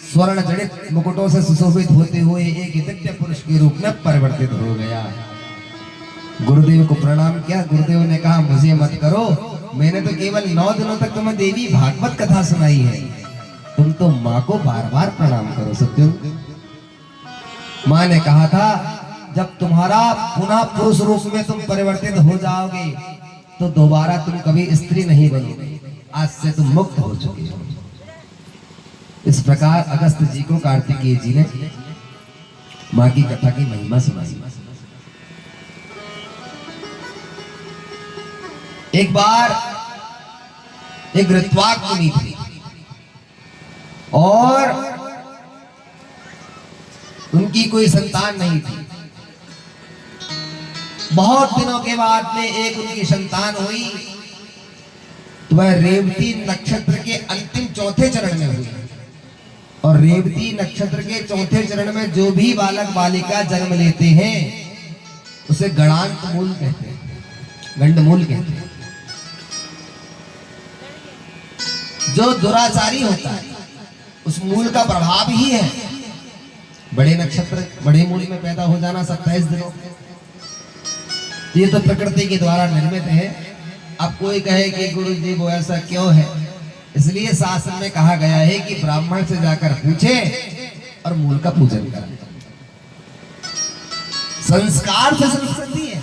Speaker 2: स्वर्ण जड़ित मुकुटों से सुशोभित होते हुए एक दिव्य पुरुष के रूप में परिवर्तित हो गया। गुरुदेव को प्रणाम किया। गुरुदेव ने कहा मुझे मत करो, मैंने तो केवल 9 दिनों तक तुम्हें देवी भागवत कथा सुनाई है, तुम तो माँ को बार बार प्रणाम करो। सत्यम माँ ने कहा था जब तुम्हारा पुनः पुरुष रूप में तुम परिवर्तित हो जाओगे तो दोबारा तुम कभी स्त्री नहीं बनोगे, आज से तुम मुक्त हो चुके हो। इस प्रकार अगस्त जी को कार्तिकेय जी ने माँ की कथा की महिमा सुनाई। एक बार एक ऋत्वाक मुनि थे, और उनकी कोई संतान नहीं थी। बहुत दिनों के बाद में एक उनकी संतान हुई, तो वह रेवती नक्षत्र के अंतिम चौथे चरण में हुई। और रेवती नक्षत्र के चौथे चरण में जो भी बालक बालिका जन्म लेते हैं उसे गणांत मूल कहते हैं, गंडमूल कहते हैं। जो दुराचारी होता है उस मूल का प्रभाव ही है बड़े नक्षत्र बड़े मूल में पैदा हो जाना 27 दिनों। ये तो प्रकृति के द्वारा निर्मित है। अब कोई कहे कि गुरु जी वो ऐसा क्यों है, इसलिए शास्त्र में कहा गया है कि ब्राह्मण से जाकर पूछे और मूल का पूजन करें। संस्कार से संस्कृति है।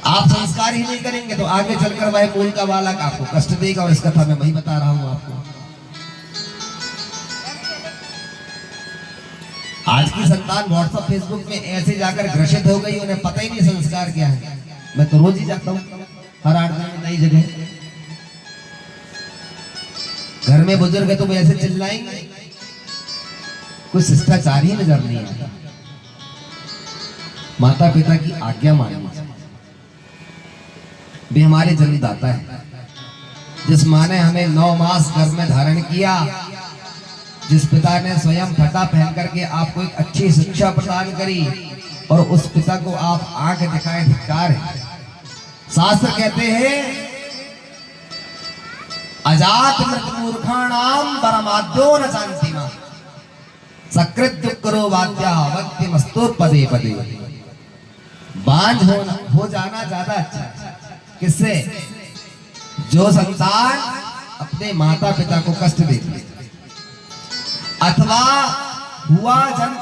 Speaker 2: आप संस्कार ही नहीं करेंगे तो आगे चलकर वह मूल का बालक आपको कष्ट देगा। और इस कथा में वही बता रहा हूं आपको। आज की संतान व्हाट्सएप फेसबुक में ऐसे जाकर ग्रसित हो गई, उन्हें पता ही नहीं संस्कार क्या है। मैं तो रोज ही जाता हूँ, हर 8 दिन में नई जगह। घर में बुजुर्ग है तो वो ऐसे चिल्लाएंगे, कुछ शिष्टाचार ही नजर नहीं आता। माता पिता की आज्ञा माननी चाहिए। वे हमारे जन्मदाता है। जिस माँ ने हमें 9 मास गर्भ में धारण किया, जिस पिता ने स्वयं फटा पहन करके आपको एक अच्छी शिक्षा प्रदान करी, और उस पिता को आप आंख दिखाए धिक्कार है। शास्त्र कहते हैं अजात मृत मूर्खाणाम परमाद्यो न शांति मां सकृत करो वाद्या वक्ति मस्तोर पदे पदे। बांझ हो जाना ज्यादा अच्छा है। किससे? जो संतान अपने माता पिता को कष्ट देती है, अथवा हुआ जन्म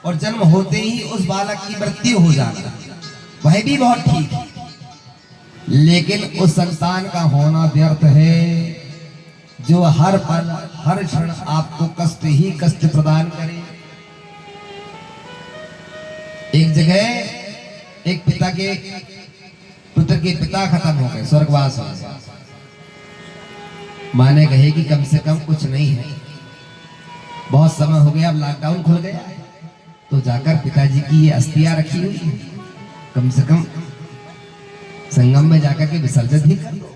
Speaker 2: और जन्म होते ही उस बालक की मृत्यु हो जाना, वह भी बहुत ठीक है। लेकिन उस संतान का होना व्यर्थ है जो हर पल हर क्षण आपको कष्ट ही कष्ट प्रदान करे। एक जगह एक पिता के पुत्र के पिता खत्म हो गए, स्वर्गवास हो गए। माँ ने कहे कि कम से कम कुछ नहीं है, बहुत समय हो गया, अब लॉकडाउन खुल गया, तो जाकर पिताजी की ये अस्थियां रखी हुई है, कम से कम संगम में जाकर के विसर्जित ही कर दो।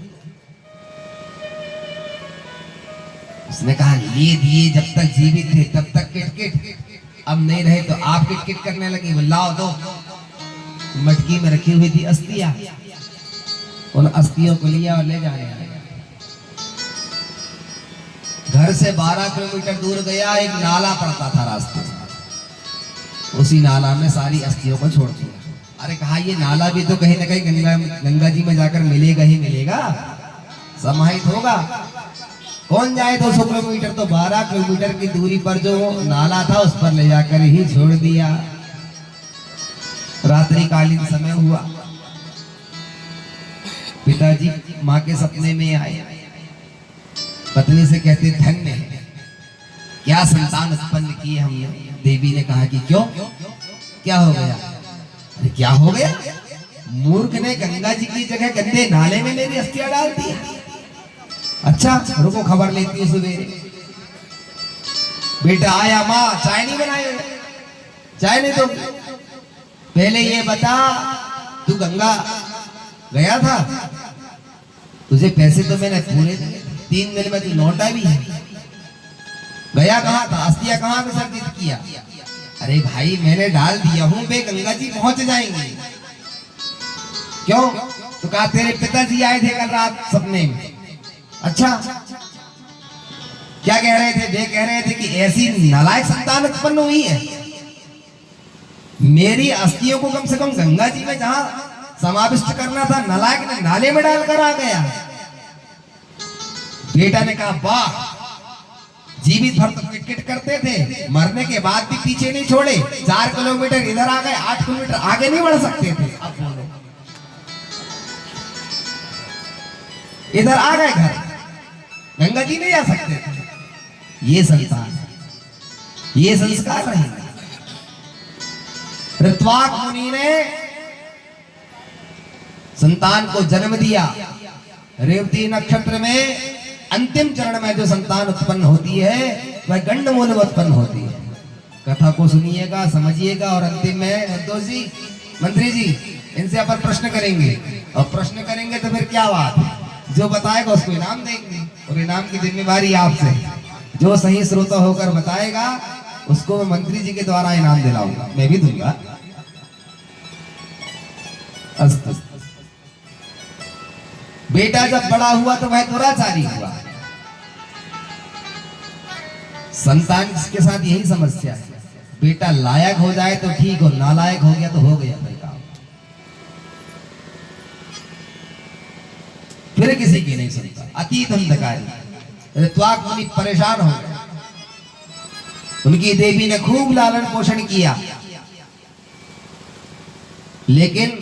Speaker 2: उसने कहा ये दिए जब तक जीवित थे तब तक किटकिट, अब नहीं रहे तो आप किटकिट करने लगे। वो लाओ दो। मटकी में रखी हुई थी अस्थियां, उन अस्थियों को लिया और ले जाने लगा। घर से 12 किलोमीटर दूर गया, एक नाला पड़ता था रास्ते में, उसी नाला में सारी अस्थियों को छोड़ दिया। अरे कहा ये नाला भी तो कहीं ना कहीं गंगा जी में जाकर मिलेगा ही मिलेगा, समाहित होगा। कौन जाए 200 किलोमीटर, तो 12 किलोमीटर की दूरी पर जो नाला था उस पर ले जाकर ही छोड़ दिया। रात्रिकालीन समय हुआ, पिताजी माँ के सपने में आए, पत्नी से कहते धन्य है, क्या संतान उत्पन्न की हमने। देवी ने कहा कि क्यों, क्या हो गया? अरे क्या हो गया? मूर्ख ने गंगा जी की जगह गंदे नाले में मेरी अस्थियां डाल दी। अच्छा रुको खबर लेती हूँ सवेरे। बेटा आया, माँ चाय नहीं बनाई, चाय नहीं। तो पहले ये बता तू गंगा गया था, तुझे पैसे तो मैंने पूरे 3 दिन में तू लौटा भी है, गया कहाँ था, अस्थियां कहाँ विसर्जित किया? अरे भाई मैंने डाल दिया हूं, वे गंगा जी पहुंच जाएंगे। क्यों? तो कहा तेरे पिताजी आए थे कल रात सपने में। अच्छा क्या कह रहे थे? वे कह रहे थे कि ऐसी नालायक संतान उत्पन्न हुई है, मेरी अस्थियों को कम से कम गंगा जी में जहां समाविष्ट करना था, नालायक ने नाले में डालकर आ गया। बेटा ने कहा वाह, जीवित भर तो किटकिट करते थे, मरने के बाद भी पीछे नहीं छोड़े। 4 किलोमीटर इधर आ गए, 8 किलोमीटर आगे नहीं बढ़ सकते थे। अब बोलो, इधर आ गए घर, गंगा जी नहीं जा सकते थे। ये संतान, ये संस्कार रहेंगे। ऋत्वाक मुनि ने संतान को जन्म दिया रेवती नक्षत्र में अंतिम चरण में जो संतान उत्पन्न होती है वह गंडमूल में उत्पन्न होती है। कथा को सुनिएगा, समझिएगा और अंतिम में संतोष जी, मंत्री जी, इनसे अपन प्रश्न करेंगे और प्रश्न करेंगे तो फिर क्या बात है, जो बताएगा उसको इनाम देंगे और इनाम की जिम्मेवारी आपसे। जो सही श्रोता होकर बताएगा उसको मैं मंत्री जी के द्वारा इनाम दिलाऊंगा, मैं भी दूंगा। अस्तु। बेटा जब बड़ा हुआ तो वह दुराचारी हुआ। संतान के साथ यही समस्या है, बेटा लायक हो जाए तो ठीक, और नालायक हो गया तो हो गया भाई काम, फिर किसी की नहीं सुनता। अतीत अंधकारी ऋत्वाक मुनि परेशान हो गए, उनकी देवी ने खूब लालन पोषण किया, लेकिन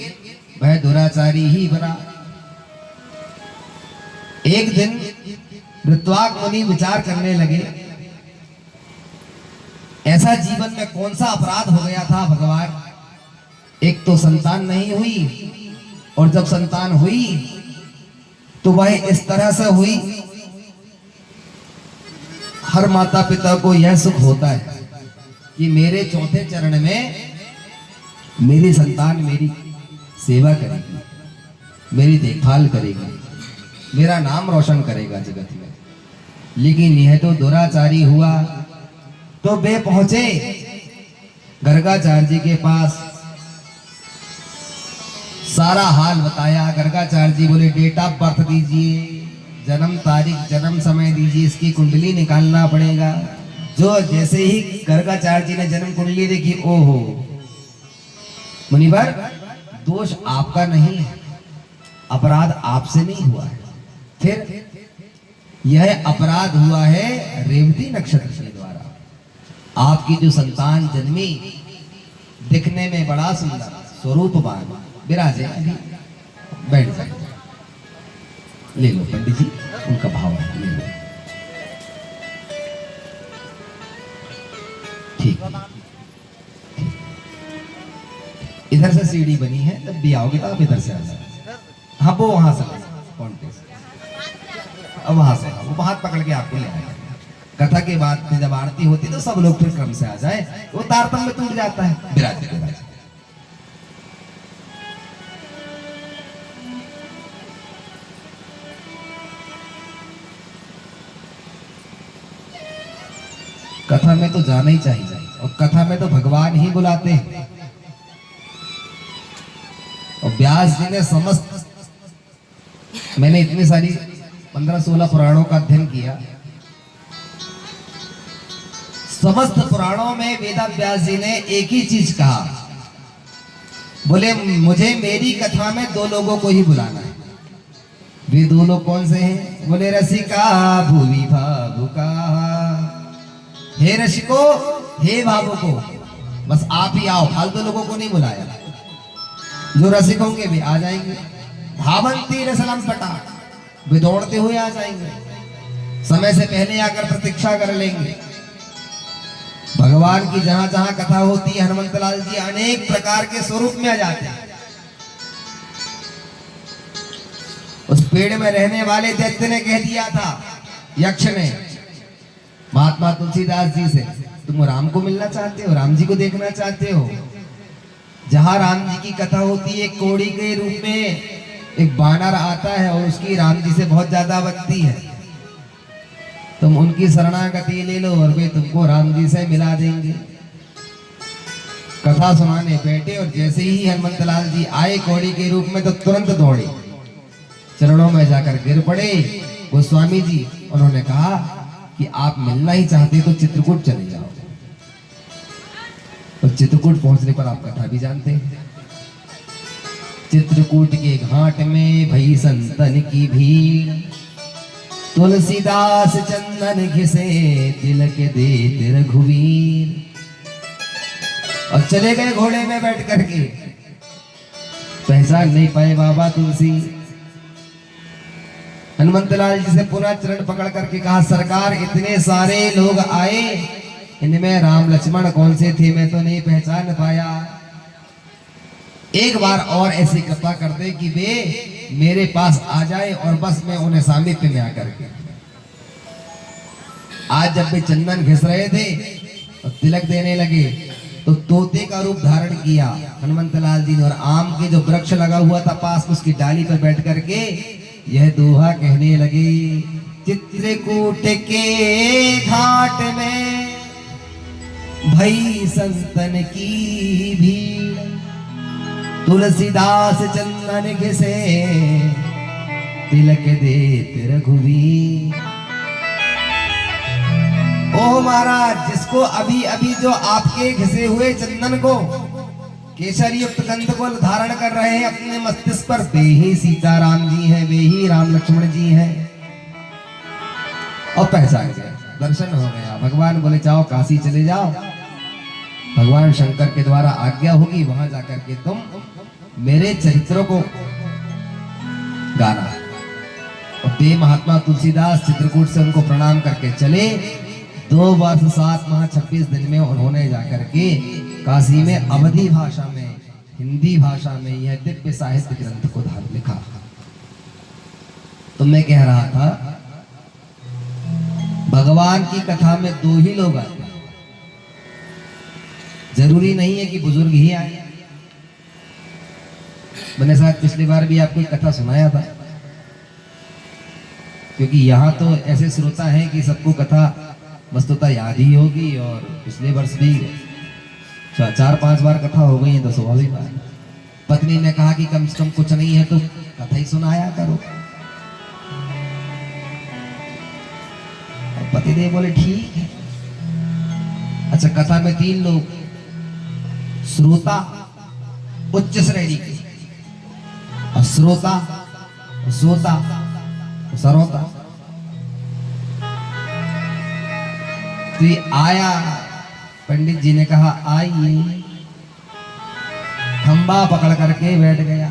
Speaker 2: वह दुराचारी ही बना। एक दिन ऋत्वाक मुनि विचार करने लगे, ऐसा जीवन में कौन सा अपराध हो गया था भगवान, एक तो संतान नहीं हुई, और जब संतान हुई तो वह इस तरह से हुई। हर माता पिता को यह सुख होता है कि मेरे चौथे चरण में मेरी संतान मेरी सेवा करेगी, मेरी देखभाल करेगी, मेरा नाम रोशन करेगा जगत में। लेकिन यह तो दुराचारी हुआ। तो वे पहुंचे गर्गाचार्य जी के पास, सारा हाल बताया। गर्गाचार्य जी बोले डेट ऑफ बर्थ दीजिए, जन्म तारीख, जन्म समय दीजिए, इसकी कुंडली निकालना पड़ेगा। जो जैसे ही गर्गाचार्य जी ने जन्म कुंडली देखी, ओहो मुनिवर, दोष आपका नहीं है, अपराध आपसे नहीं हुआ है, फिर यह अपराध हुआ है रेवती नक्षत्र के द्वारा। आपकी जो संतान जन्मी दिखने में बड़ा सुंदर स्वरूपवान विराजे, अभी बैठ जाए, ले लो पंडित जी, उनका भाव है, ले लो। ठीक, इधर से सीढ़ी बनी है, जब भी आओगे तो आप इधर से आ जाओ। हाँ वो वहां से अब वहां से वो हाथ पकड़ के आपको ले आएगा। कथा के बाद में जब आरती होती तो सब लोग फिर क्रम से आ जाए, वो तारतम्य टूट जाता है। विराजे विराजे। कथा में तो जाना ही चाहिए, और कथा में तो भगवान ही बुलाते हैं। और व्यास जी ने समस्त, मैंने इतनी सारी 15-16 पुराणों का अध्ययन किया, समस्त पुराणों में वेद व्यास जी ने एक ही चीज कहा, बोले मुझे मेरी कथा में दो लोगों को ही बुलाना है। वे दो लोग कौन से हैं? बोले रसिका भूवि भावुका, हे रसिको, हे भावुको, बस आप ही आओ, फालतू लोगों को नहीं बुलाया। जो रसिक होंगे वे आ जाएंगे, धावंती रसलम पटा, वे दौड़ते हुए आ जाएंगे, समय से पहले आकर प्रतीक्षा कर लेंगे। भगवान की जहां जहां कथा होती है, हनुमंतलाल जी अनेक प्रकार के स्वरूप में आ जाते हैं। उस पेड़ में रहने वाले दैत्य ने कह दिया था, यक्ष ने महात्मा तुलसीदास जी से, तुम राम को मिलना चाहते हो, राम जी को देखना चाहते हो? जहां राम जी की कथा होती है, एक कोड़ी के रूप में एक बानर आता है और उसकी राम जी से बहुत ज्यादा बनती है, तुम उनकी शरणागति ले लो और वे तुमको राम जी से मिला देंगे। कथा सुनाने बैठे और जैसे ही हनुमंतलाल जी आए कौड़ी के रूप में, तो तुरंत दौड़े, चरणों में जाकर गिर पड़े। गोस्वामी जी उन्होंने कहा कि आप मिलना ही चाहते तो चित्रकूट चले जाओ। और चित्रकूट पहुंचने पर आप कथा भी जानते हैं। चित्रकूट के घाट में भई संतन की भीड़, तुलसीदास चंदन घिसे तिलक देत रघुवीर। और चले गए घोड़े में बैठ करके, पहचान नहीं पाए बाबा तुलसी। हनुमंतलाल जी से पुनः चरण पकड़ करके कहा, सरकार इतने सारे लोग आए, इनमें राम लक्ष्मण कौन से थे, मैं तो नहीं पहचान पाया। एक बार और ऐसी कृपा कर दे कि वे मेरे पास आ जाए और बस मैं उन्हें सामिप्य में आकर के आज जब वे चंदन घिस रहे थे और तिलक देने लगे तो तोते का रूप धारण किया हनुमंत लाल जी ने, और आम के जो वृक्ष लगा हुआ था पास उसकी डाली पर बैठ करके यह दोहा कहने लगे। चित्रकूट के घाट में भई संतन की भीड़, तुलसीदास चंदन घिसे तिलक देत रघुवीर। ओ महाराज, जिसको अभी अभी जो आपके घिसे हुए चंदन को केसर युक्त गंध को धारण कर रहे हैं अपने मस्तिष्क पर, वे ही सीताराम जी हैं, वे ही राम लक्ष्मण जी हैं। और पहचान गए, दर्शन हो गया। भगवान बोले जाओ काशी चले जाओ, भगवान शंकर के द्वारा आज्ञा होगी, वहां जाकर के तुम मेरे चरित्रों को गाना। और ते महात्मा तुलसीदास चित्रकूट से उनको प्रणाम करके चले। 2 वर्ष 7 माह 26 दिन में उन्होंने जाकर के काशी में अवधी भाषा में, हिंदी भाषा में यह दिव्य साहित्य ग्रंथ को धार लिखा। तो मैं कह रहा था भगवान की कथा में 2 ही लोग आए, जरूरी नहीं है कि बुजुर्ग ही आए। मैंने शायद पिछली बार भी आपको कथा सुनाया था, क्योंकि यहाँ तो ऐसे श्रोता हैं कि सबको कथा वस्तुतः याद ही होगी, और पिछले वर्ष भी 4-5 बार कथा हो गई है, तो स्वाभाविक बात। पत्नी ने कहा कि कम से कम कुछ नहीं है तो कथा ही सुनाया करो। पतिदेव बोले ठीक है। अच्छा, कथा में 3 लोग, श्रोता उच्च श्रेणी के, और श्रोता, सोता, सरोता। तो ये आया, पंडित जी ने कहा आइए, खंबा पकड़ करके बैठ गया।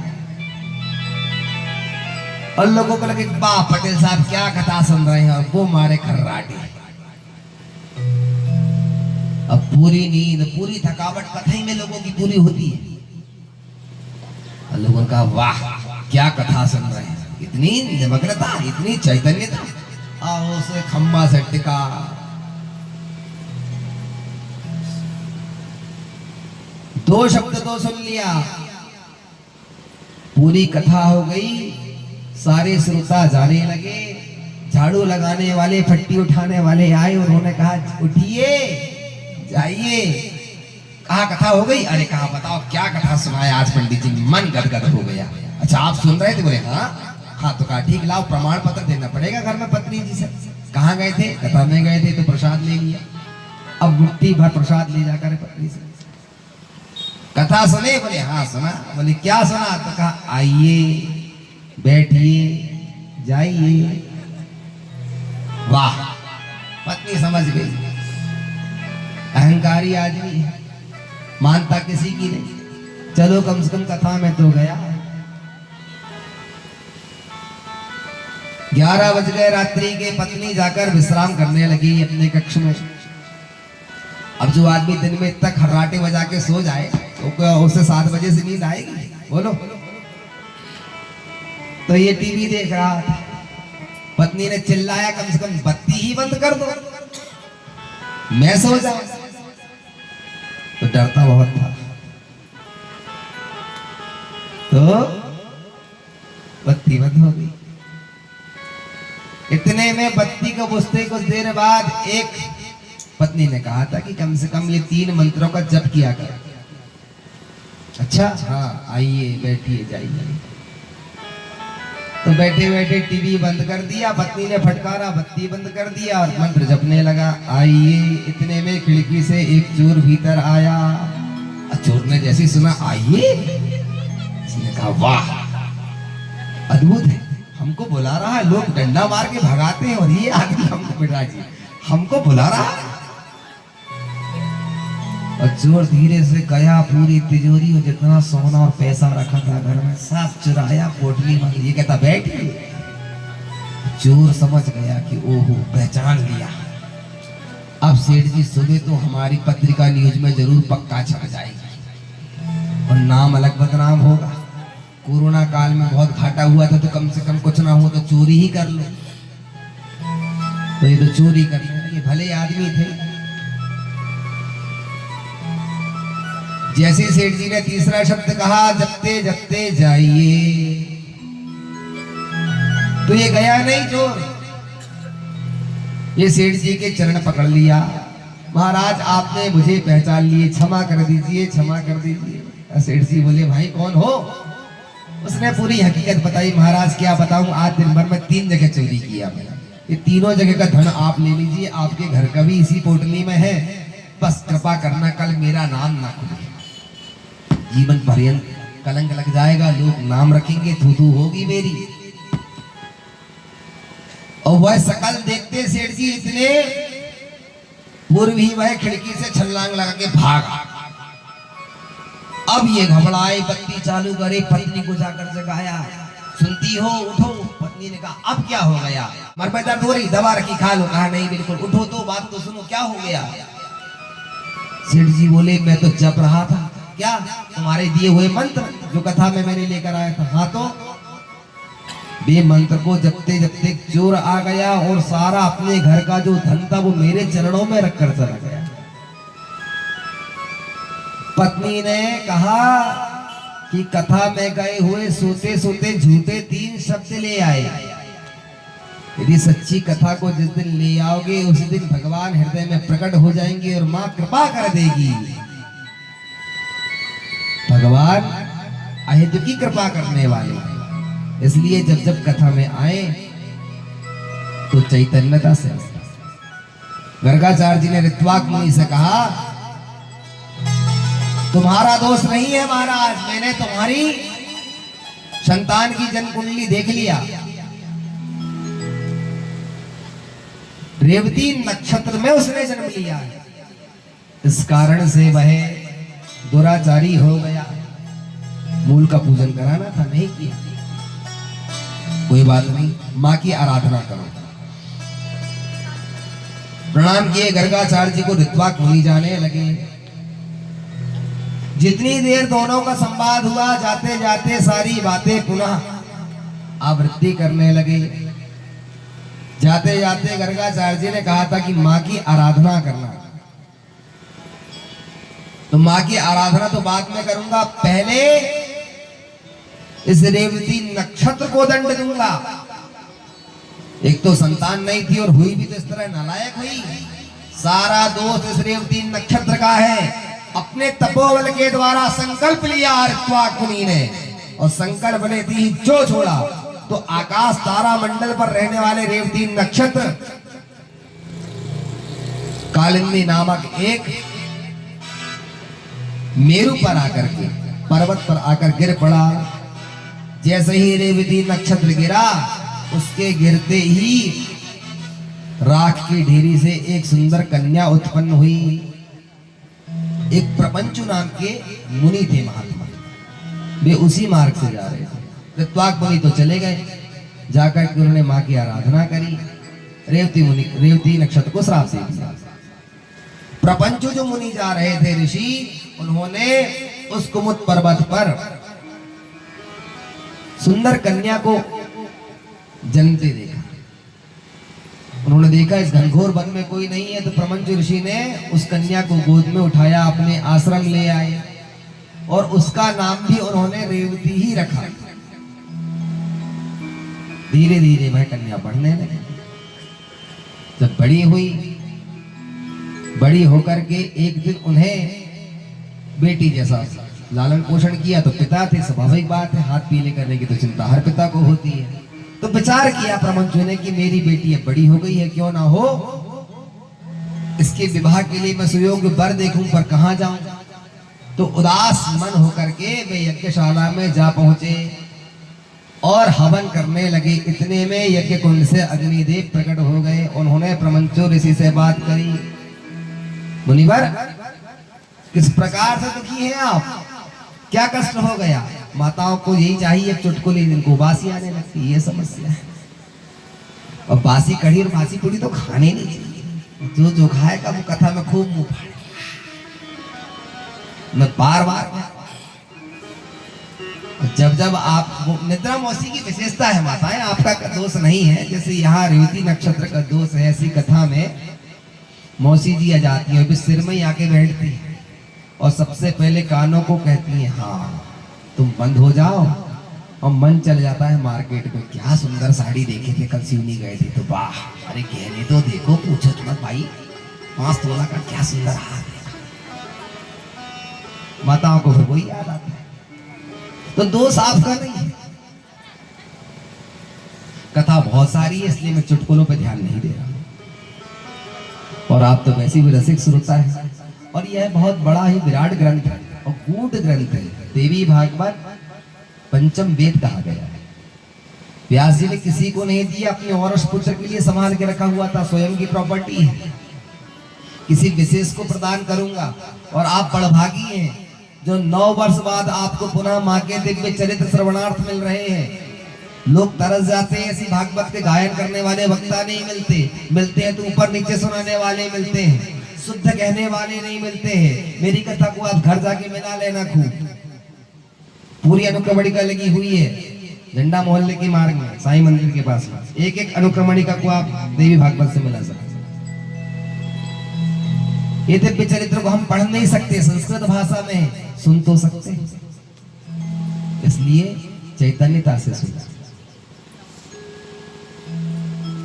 Speaker 2: और लोगों को लगे वाह पटेल साहब क्या कथा सुन रहे हैं, और वो मारे खर्राटे। अब पूरी नींद, पूरी थकावट कथा ही में लोगों की पूरी होती है। और लोगों का वाह क्या कथा सुन रहे हैं, इतनी निमग्नता, इतनी चैतन्यता। आओ उसे खंबा से टिका। दो शब्द तो सुन लिया, पूरी कथा हो गई। सारे श्रोता जाने लगे। झाड़ू लगाने वाले, फट्टी उठाने वाले आए, उन्होंने कहा उठिए जाइए। कहा कथा हो गई? अरे कहा बताओ क्या कथा सुनाया आज पंडित जी, मन गदगद हो गया। अच्छा आप सुन रहे थे? बोले हाँ। तो कहा ठीक, लाओ प्रमाण पत्र देना पड़ेगा घर में पत्नी जी से। कहाँ गए थे? कथा में गए थे तो प्रसाद ले लिया। अब मुट्ठी भर प्रसाद ले जाकर पत्नी से कथा सुने? बोले हाँ सुना। बोले क्या सुना? तो कहा आइए बैठिए जाइए। वाह, पत्नी समझ गई, अहंकारी आदमी है, मानता किसी की नहीं। चलो कम से कम कथा में तो गया। 11 बज गए रात्रि के। पत्नी जाकर विश्राम करने लगी अपने कक्ष में। अब जो आदमी दिन में इतना खर्राटे बजा के सो जाए तो उसे 7 बजे से नींद आएगी? बोलो। तो ये टीवी देख रहा था। पत्नी ने चिल्लाया कम से कम बत्ती ही बंद कर दो, मैं सो जाऊं। तो डरता बहुत था, तो बत्ती बंद हो गई। इतने में बत्ती को बुझते कुछ देर बाद एक पत्नी ने कहा था कि कम से कम ये 3 मंत्रों का जप किया कर। अच्छा हाँ, आइए बैठिए जाइए। तो बैठे बैठे टीवी बंद कर दिया। पत्नी ने फटकारा, बत्ती बंद कर दिया और मंत्र जपने लगा। आइए। इतने में खिड़की से एक चोर भीतर आया। चोर ने जैसे सुना आइए, उसने कहा वाह अद्भुत है, हमको बुला रहा है। लोग डंडा मार के भगाते हैं और ये आदमी हमको बिठा जी हमको बुला रहा है। और चोर धीरे से गया, पूरी तिजोरी में जितना सोना और पैसा रखा था घर में सब चुराया, पोटली में। ये कहता बैठिए। चोर समझ गया कि ओहो पहचान लिया। अब सेठ जी सुबह तो हमारी पत्रिका न्यूज में जरूर पक्का छप जाएगी और नाम अलग बदनाम होगा। कोरोना काल में बहुत घाटा हुआ था, तो कम से कम कुछ ना हो तो चोरी ही कर लो। तो ये तो चोरी कर ये भले आदमी थे। जैसे सेठ जी ने तीसरा शब्द कहा, जपते जपते जाइए, तो ये गया नहीं चोर। ये सेठ जी के चरण पकड़ लिया, महाराज आपने मुझे पहचान लिए, क्षमा कर दीजिए, क्षमा कर दीजिए। सेठ जी बोले, भाई कौन हो? उसने पूरी हकीकत बताई। महाराज क्या बताऊं, आज दिन भर में 3 जगह चोरी किया मैंने, ये तीनों जगह का धन आप ले लीजिए, आपके घर का भी इसी पोटली में है, बस कृपा करना कल मेरा नाम ना खुले, जीवन पर्यंत कलंक लग जाएगा, लोग नाम रखेंगे, थू होगी मेरी। और वह सकल देखते सेठ जी इतने पूर्व ही वह खिड़की से छलांग लगा के भागा। अब ये घबराए, बत्ती चालू करे, पत्नी को जाकर जगाया, सुनती हो, उठो। पत्नी ने कहा, अब क्या हो गया? मर पे दर्द हो रही, दवा रखी, खा लो। कहा नहीं बिल्कुल, उठो तो बात तो सुनो, क्या हो गया? सेठ जी बोले, मैं तो जप रहा था। क्या? तुम्हारे दिए हुए मंत्र जो कथा में मैंने लेकर आया था। हाँ तो वे मंत्र को जपते जपते चोर आ गया और सारा अपने घर का जो धन था वो मेरे चरणों में रखकर चला गया। पत्नी ने कहा कि कथा में गए हुए सोते सोते झूठे 3 शब्द ले आए। यदि सच्ची कथा को जिस दिन ले आओगे उस दिन भगवान हृदय में प्रकट हो जाएंगे और मां कृपा कर देगी। भगवान अहित की कृपा करने वाले हैं, इसलिए जब जब कथा में आए तो चैतन्यता से। गर्गाचार्य जी ने ऋत्वाक मुनि से कहा, तुम्हारा दोष नहीं है महाराज, मैंने तुम्हारी संतान की जन्म कुंडली देख लिया। रेवती नक्षत्र में उसने जन्म लिया है, इस कारण से वह दुराचारी हो गया। मूल का पूजन कराना था, नहीं किया। कोई बात नहीं, मां की आराधना करो। प्रणाम किए गर्गाचार्य जी को ऋत्वाक मुनि जाने लगे। जितनी देर दोनों का संवाद हुआ, जाते जाते सारी बातें पुनः आवृत्ति करने लगे। जाते जाते गर्गाचार्य जी ने कहा था कि मां की आराधना करना, तो मां की आराधना तो बाद में करूंगा, पहले इस रेवती नक्षत्र को दंड दूंगा। एक तो संतान नहीं थी और हुई भी तो इस तरह नालायक हुई। सारा दोष इस रेवती नक्षत्र का है। अपने तपोबल के द्वारा संकल्प लिया ऋत्वाक मुनि ने, और संकल्प लेते ही जो छोड़ा तो आकाश तारा मंडल पर रहने वाले रेवती नक्षत्र कालिंदी नामक एक मेरु पर आकर के, पर्वत पर आकर गिर पड़ा। जैसे ही रेवती नक्षत्र गिरा, उसके गिरते ही राख की ढेरी से एक सुंदर कन्या उत्पन्न हुई। एक प्रपंचु नाम के मुनि थे महात्मा, वे उसी मार्ग से जा रहे थे। ऋत्वाक मुनि तो चले गए, जाकर के उन्होंने मां की आराधना करी। रेवती नक्षत्र को श्राप दे दिया। प्रपंचु जो मुनि जा रहे थे ऋषि, उन्होंने उस कुमुद पर्वत पर सुंदर कन्या को जन्मते देखा। उन्होंने देखा इस घनघोर वन में कोई नहीं है, तो प्रपंचु ऋषि ने उस कन्या को गोद में उठाया, अपने आश्रम ले आए और उसका नाम भी उन्होंने रेवती ही रखा। धीरे धीरे वह कन्या बढ़ने लगी। जब बड़ी हुई, बड़ी होकर के एक दिन उन्हें बेटी जैसा लालन पोषण किया, तो पिता थे, स्वाभाविक बात है, हाथ पीले करने की तो चिंता हर पिता को होती है। तो विचार किया प्रपंचु ने कि मेरी बेटी अब बड़ी हो गई है, क्यों ना हो इसके विवाह के लिए मैं सुयोग्य वर देखूं, पर कहां जाऊं। तो उदास मन होकर के वे यज्ञशाला में जा पहुंचे और हवन करने लगे। इतने में यज्ञ कुंड से अग्निदेव प्रकट हो गए। उन्होंने प्रपंचु ऋषि से बात करी, मुनिवर किस प्रकार से दुखी हैं आप, क्या कष्ट हो गया? माताओं को यही चाहिए, चुटकुले इनको बासी आने लगती, ये समस्या है। और बासी कढ़ी और बासी पूड़ी तो खाने नहीं चाहिए। जो खाएगा वो कथा में खूब मुंह फाड़े। मैं बार बार जब जब आप, वो निद्रा मौसी की विशेषता है माताएं, आपका दोष नहीं है। जैसे यहाँ रेवती नक्षत्र का दोष है, ऐसी कथा में मौसी जी आ जाती है, फिर सिर में ही आके बैठती है और सबसे पहले कानों को कहती है, हाँ तुम बंद हो जाओ। और मन चल जाता है मार्केट में, क्या सुंदर साड़ी देखे थे कल सिवनी गए थे तो, वाह अरे गहने तो देखो, पूछो मत भाई, 5 तोला का क्या सुंदर हार है। माताओं को फिर वही याद आता है। तो दोष आपका नहीं है। कथा बहुत सारी है, इसलिए मैं चुटकुलों पे ध्यान नहीं दे रहा हूं। और आप तो वैसे भी रसिक श्रोता है। और यह बहुत बड़ा ही विराट ग्रंथ है और गूढ़ ग्रंथ है। देवी भागवत पंचम वेद कहा गया है। व्यास जी ने किसी को नहीं दिया, अपने औरस पुत्र के लिए संभाल के रखा हुआ था, स्वयं की प्रॉपर्टी है। किसी विशेष को प्रदान करूंगा। और आप बड़भागी हैं जो 9 वर्ष बाद आपको पुनः मां के दिव्य चरित्र श्रवणार्थ मिल रहे हैं। लोग तरस जाते हैं, ऐसी भागवत के गायन करने वाले वक्ता नहीं मिलते, मिलते हैं तो ऊपर नीचे सुनाने वाले मिलते हैं, शुद्ध कहने वाले नहीं मिलते हैं। मेरी कथा को आप घर जाके मिला लेना खूब। पूरी अनुक्रमणिका लगी हुई है झंडा मोहल्ले के मार्ग में, साईं मंदिर के पास में। एक एक अनुक्रमणिका को आप देवी भागवत से मिला सकते। ये दिव्य चरित्र को हम पढ़ नहीं सकते, संस्कृत भाषा में सुन तो सकते हैं, इसलिए चैतन्यता से सुना।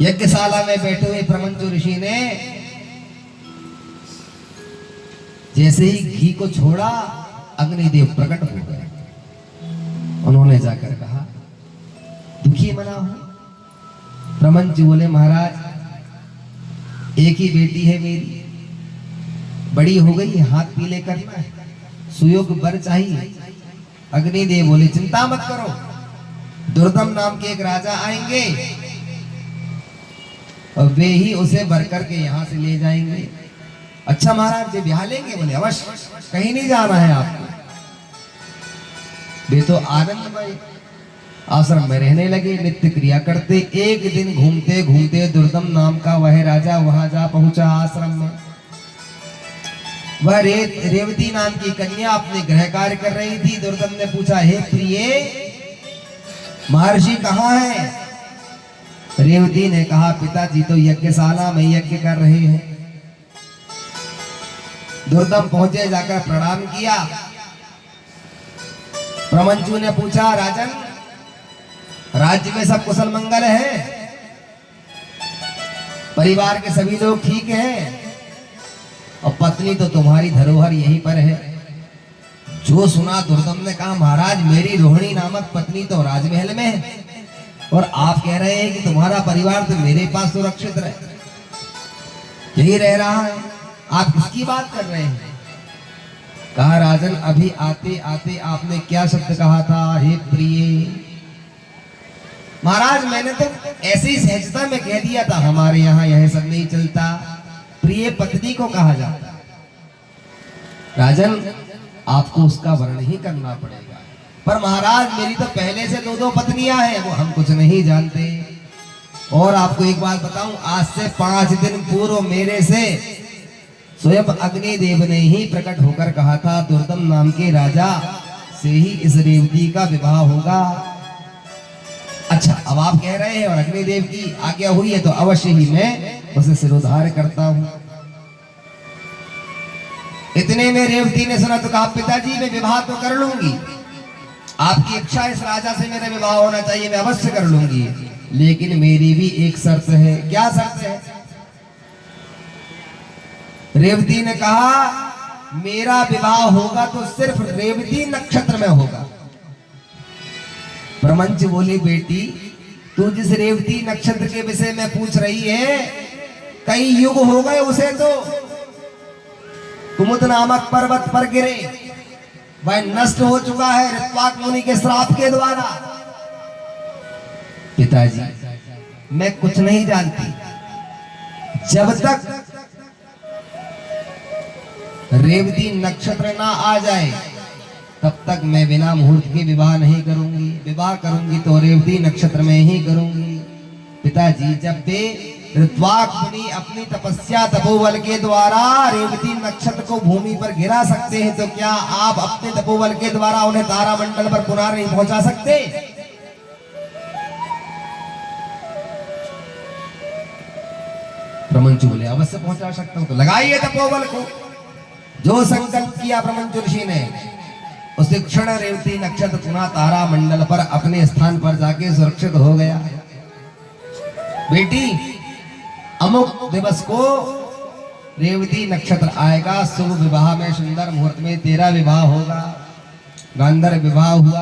Speaker 2: यज्ञशाला में बैठे हुए प्रमंजु ऋषि ने जैसे ही घी को छोड़ा, अग्निदेव प्रकट हो गए। उन्होंने जाकर कहा, दुखी मना हूं। प्रमंजु बोले, महाराज एक ही बेटी है मेरी, बड़ी हो गई, हाथ पीले करना है, सुयोग वर चाहिए। अग्निदेव बोले, चिंता मत करो, दुर्दम नाम के एक राजा आएंगे और वे ही उसे वर करके यहां से ले जाएंगे। अच्छा महाराज वे ब्याह लेंगे? बोले अवश्य, कहीं नहीं जाना है आपको। वे तो आनंदमय आश्रम में रहने लगे, नित्य क्रिया करते। एक दिन घूमते घूमते दुर्दम नाम का वह राजा वहां जा पहुंचा आश्रम में। वह रेवती नाम की कन्या अपने गृह कार्य कर रही थी। दुर्दम ने पूछा, हे प्रिय, महर्षि कहाँ है? रेवती ने कहा, पिताजी तो यज्ञशाला में यज्ञ कर रहे हैं। दुर्दम पहुंचे, जाकर प्रणाम किया। प्रमंजु ने पूछा, राजन राज्य में सब कुशल मंगल है? परिवार के सभी लोग ठीक हैं? और पत्नी तो तुम्हारी धरोहर यहीं पर है। जो सुना दुर्दम ने कहा, महाराज मेरी रोहिणी नामक पत्नी तो राजमहल में है और आप कह रहे हैं कि तुम्हारा परिवार तो मेरे पास सुरक्षित रहे, यही रह रहा है, आप किसकी बात कर रहे हैं? कहा, राजन अभी आते आते आपने क्या शब्द कहा था, हे प्रिय? महाराज मैंने तो ऐसी सहजता में कह दिया था, हमारे यहाँ यह सब नहीं चलता, प्रिय पत्नी को कहा जाता। राजन आपको उसका वर्णन ही करना पड़ेगा। पर महाराज मेरी तो पहले से 2 पत्नियां हैं, वो हम कुछ नहीं जानते। और आपको एक बात बताऊं, आज से 5 दिन पूर्व मेरे से स्वयं अग्निदेव ने ही प्रकट होकर कहा था, दुर्दम नाम के राजा से ही इस रेवती का विवाह होगा। अच्छा अब आप कह रहे हैं और अग्निदेव की आज्ञा हुई है तो अवश्य ही मैं उसे सिरोधार करता हूं। इतने में रेवती ने सुना तो कहा, पिताजी मैं विवाह तो कर लूंगी, आपकी इच्छा इस राजा से मेरा विवाह होना चाहिए, मैं अवश्य कर लूंगी, लेकिन मेरी भी एक शर्त है। क्या शर्त है? रेवती ने कहा, मेरा विवाह होगा तो सिर्फ रेवती नक्षत्र में होगा। प्रमंच बोली, बेटी तू जिस रेवती नक्षत्र के विषय में पूछ रही है, कई युग हो गए उसे तो कुमुद नामक पर्वत पर गिरे, वह नष्ट हो चुका है ऋत्वाक मुनि के श्राप के द्वारा। पिताजी मैं कुछ नहीं जानती, जब तक रेवती नक्षत्र ना आ जाए तब तक मैं बिना मुहूर्त के विवाह नहीं करूंगी। विवाह करूंगी तो रेवती नक्षत्र में ही करूंगी। पिताजी जब वे ऋत्वाक मुनि अपनी तपस्या तपोबल के द्वारा रेवती नक्षत्र को भूमि पर गिरा सकते हैं, तो क्या आप अपने तपोबल के द्वारा उन्हें तारामंडल पर पुनः नहीं पहुंचा सकते? प्रमंचु बोले अवश्य पहुंचा सकता हूं। तो लगाइए तपोबल को। जो संकल्प किया प्रमंचु ऋषि ने, उसे क्षण रेवती नक्षत्र पुनः तारा मंडल पर अपने स्थान पर जाके सुरक्षित हो गया। बेटी, अमुक दिवस को रेवती नक्षत्र आएगा, शुभ विवाह में सुंदर मुहूर्त में तेरा विवाह होगा। गांधर्व विवाह हुआ।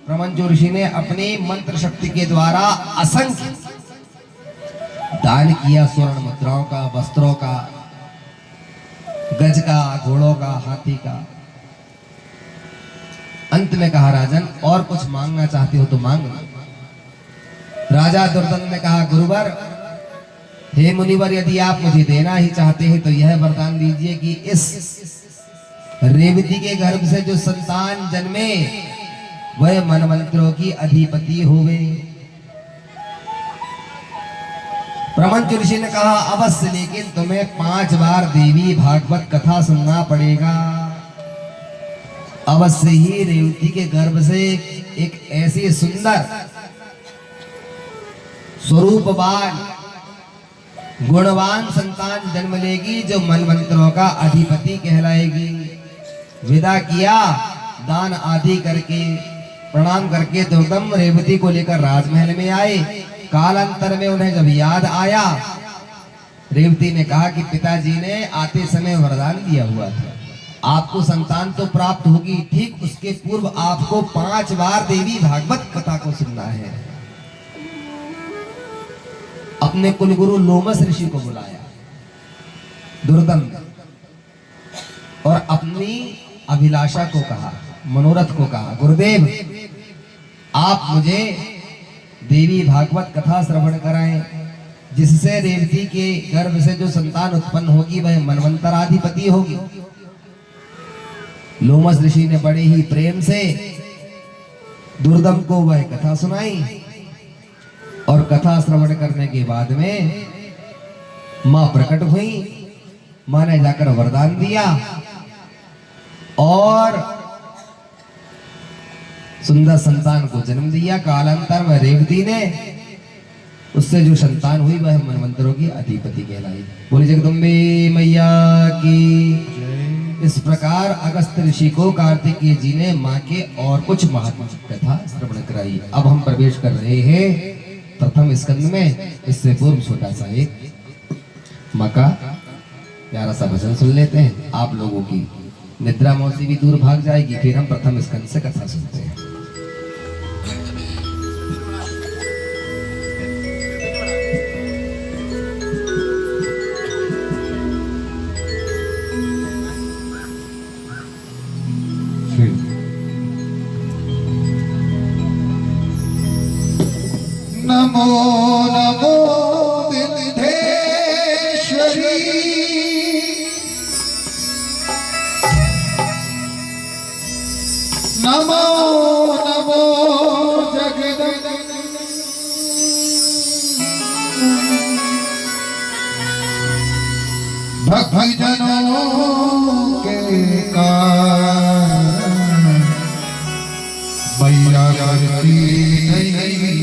Speaker 2: प्रमंचु ऋषि ने अपनी मंत्र शक्ति के द्वारा असंख्य दान किया, स्वर्ण मुद्राओं का, वस्त्रों का, गज का, घोड़ों का, हाथी का। अंत में कहा, राजन और कुछ मांगना चाहते हो तो मांग। राजा दुर्दंत ने कहा, गुरुवर, हे मुनिवर, यदि आप मुझे देना ही चाहते हैं तो यह वरदान दीजिए कि इस रेवती के गर्भ से जो संतान जन्मे वह मनमंत्रों की अधिपति होवे। प्रमंचु ऋषि ने कहा, अवश्य, लेकिन तुम्हें 5 बार देवी भागवत कथा सुनना पड़ेगा। अवश्य ही रेवती के गर्भ से एक ऐसी सुंदर, स्वरूपवान, गुणवान संतान जन्म लेगी जो मनमंत्रों का अधिपति कहलाएगी। विदा किया, दान आदि करके, प्रणाम करके दुर्दम रेवती को लेकर राजमहल में आए। कालांतर में उन्हें जब याद आया, रेवती ने कहा कि पिताजी ने आते समय वरदान दिया हुआ था, आपको संतान तो प्राप्त होगी, ठीक उसके पूर्व आपको 5 बार देवी भागवत कथा को सुनना है। अपने कुलगुरु लोमस ऋषि को बुलाया दुर्दम, और अपनी अभिलाषा को कहा, मनोरथ को कहा, गुरुदेव, आप मुझे देवी भागवत कथा श्रवण कराएं, जिससे रेवती के गर्भ से जो संतान उत्पन्न होगी वह मनवंतराधिपति होगी। लोमस ऋषि ने बड़े ही प्रेम से दुर्दम को वह कथा सुनाई, और कथा श्रवण करने के बाद में मां प्रकट हुई। मां ने जाकर वरदान दिया और सुंदर संतान को जन्म दिया। कालांतर में रेवती ने उससे जो संतान हुई वह मनवंतरों की अधिपति कहलाई। बोली जगदम्बे मैया की। इस प्रकार अगस्त ऋषि को कार्तिकेय जी ने माँ के और कुछ महात्मा कथा श्रवण कराई। अब हम प्रवेश कर रहे हैं प्रथम स्कंद में। इससे पूर्व छोटा सा एक माँ का प्यारा सा भजन सुन लेते हैं। आप लोगों की निद्रा मौसी भी दूर भाग जाएगी, फिर हम प्रथम स्कंद से कथा सुनते हैं।
Speaker 1: नमो नमो विद्येश्वरी, नमो नमो जगदम्बे, भक्तजनों के कारण मैया करती नहीं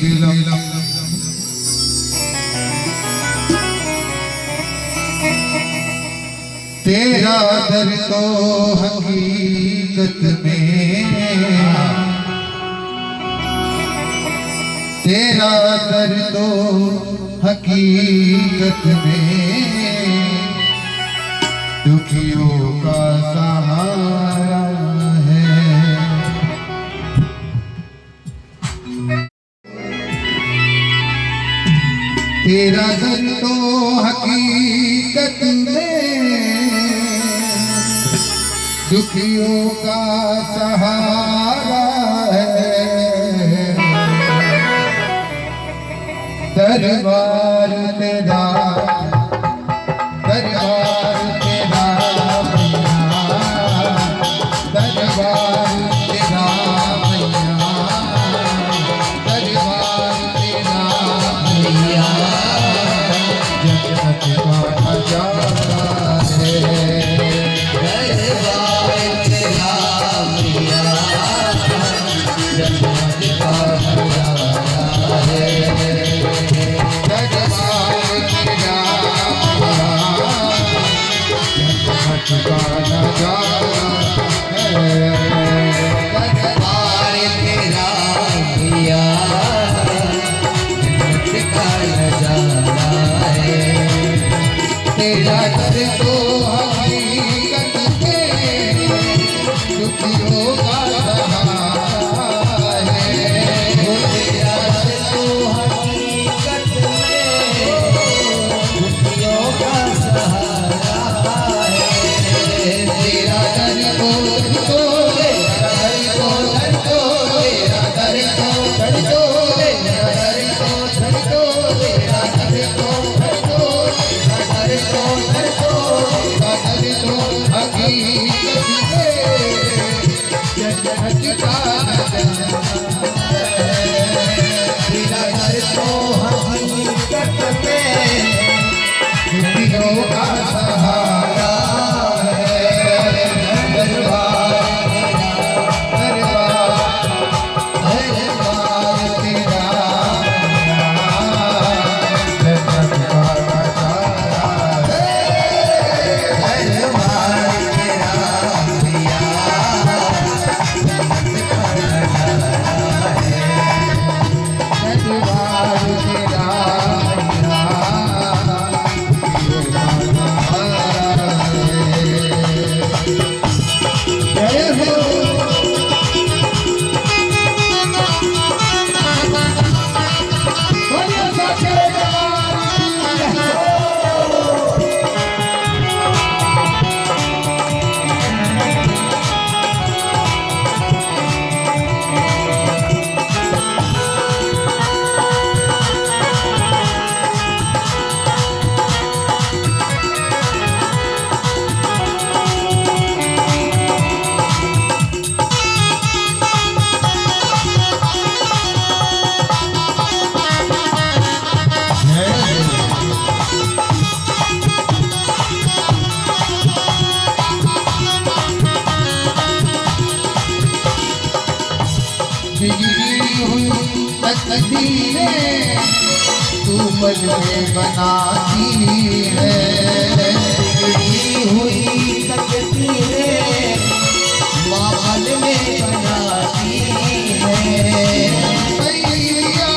Speaker 1: विलंब। तेरा दर तो हकीकत में, तेरा दर तो हकीकत में दुखियों का सहारा है। तेरा दर तो हकीकत में दुखियों का सहारा है। दरबार तेरा, दरबार तेरा मैया, दरबार तेरा मैया, दरबार तेरा मैया, जगत का खजाना है। दरबार तेरा मैया, जगत का खजाना है। दरबार तेरा दर तो हकीकत में दुखियों का सहारा है।
Speaker 2: तेरा दर तो हकीकत में दुखियों का सहारा है।
Speaker 1: तेरा दर तो तेरा दर तो तेरा दर तो तेरा दर तो तेरा दर तो हकीकत में जन्नत का
Speaker 2: तेरा दर तो हकीकत में
Speaker 1: दुखियों का सहारा है। दरबार तेरा जन्नत का नजारा दरबार तेरा जय हो बोलिए साचे बिगड़ी हुई तकदीरें तू मुझ में बनाती है।
Speaker 2: बिगड़ी हुई तकदीरें माहौल में बनाती है।
Speaker 1: मैया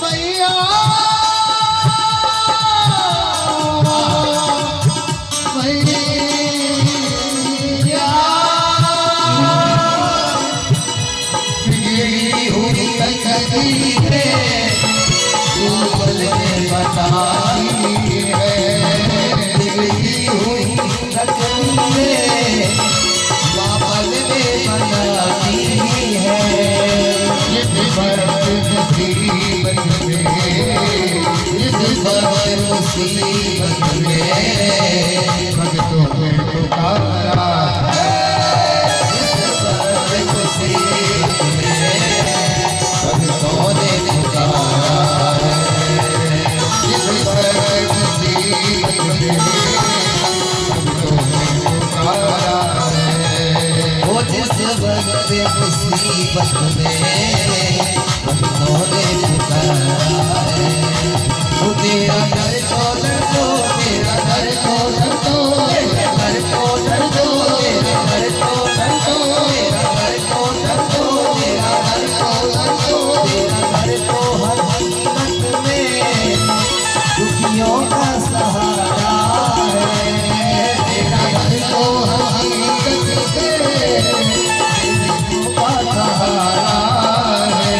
Speaker 1: मैया मैया बिगड़ी हुई तकदीरें तू मुझ में बनाती है।
Speaker 2: बिगड़ी हुई तकदीरें माहौल में बनाती है।
Speaker 1: इस वक्त मुसीबत में
Speaker 2: इस वक्त मुसीबत में
Speaker 1: भक्तों ने पुकारा
Speaker 2: इस वक्त मुसीबत में भक्तों ने पुकारा।
Speaker 1: इस वक्त मुसीबत में भक्तों ने पुकारा
Speaker 2: वो जिस वक्त मुसीबत में भक्तों ने पुकारा है। वो तेरा दर तो दर दो, तेरा दर तो दर दो, तेरा दर तो दर दो, तेरा दर तो दर दो, तेरा दर तो दर दो, तेरा दर तो दर दो, तेरा दर तो हकीकत में दुखियों का सहारा है। तेरा दर तो हकीकत में दुखियों का सहारा है।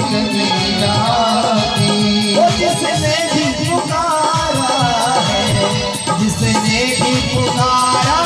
Speaker 2: कमीना की। ओ जिसने भी पुकारा है, जिसने भी पुकारा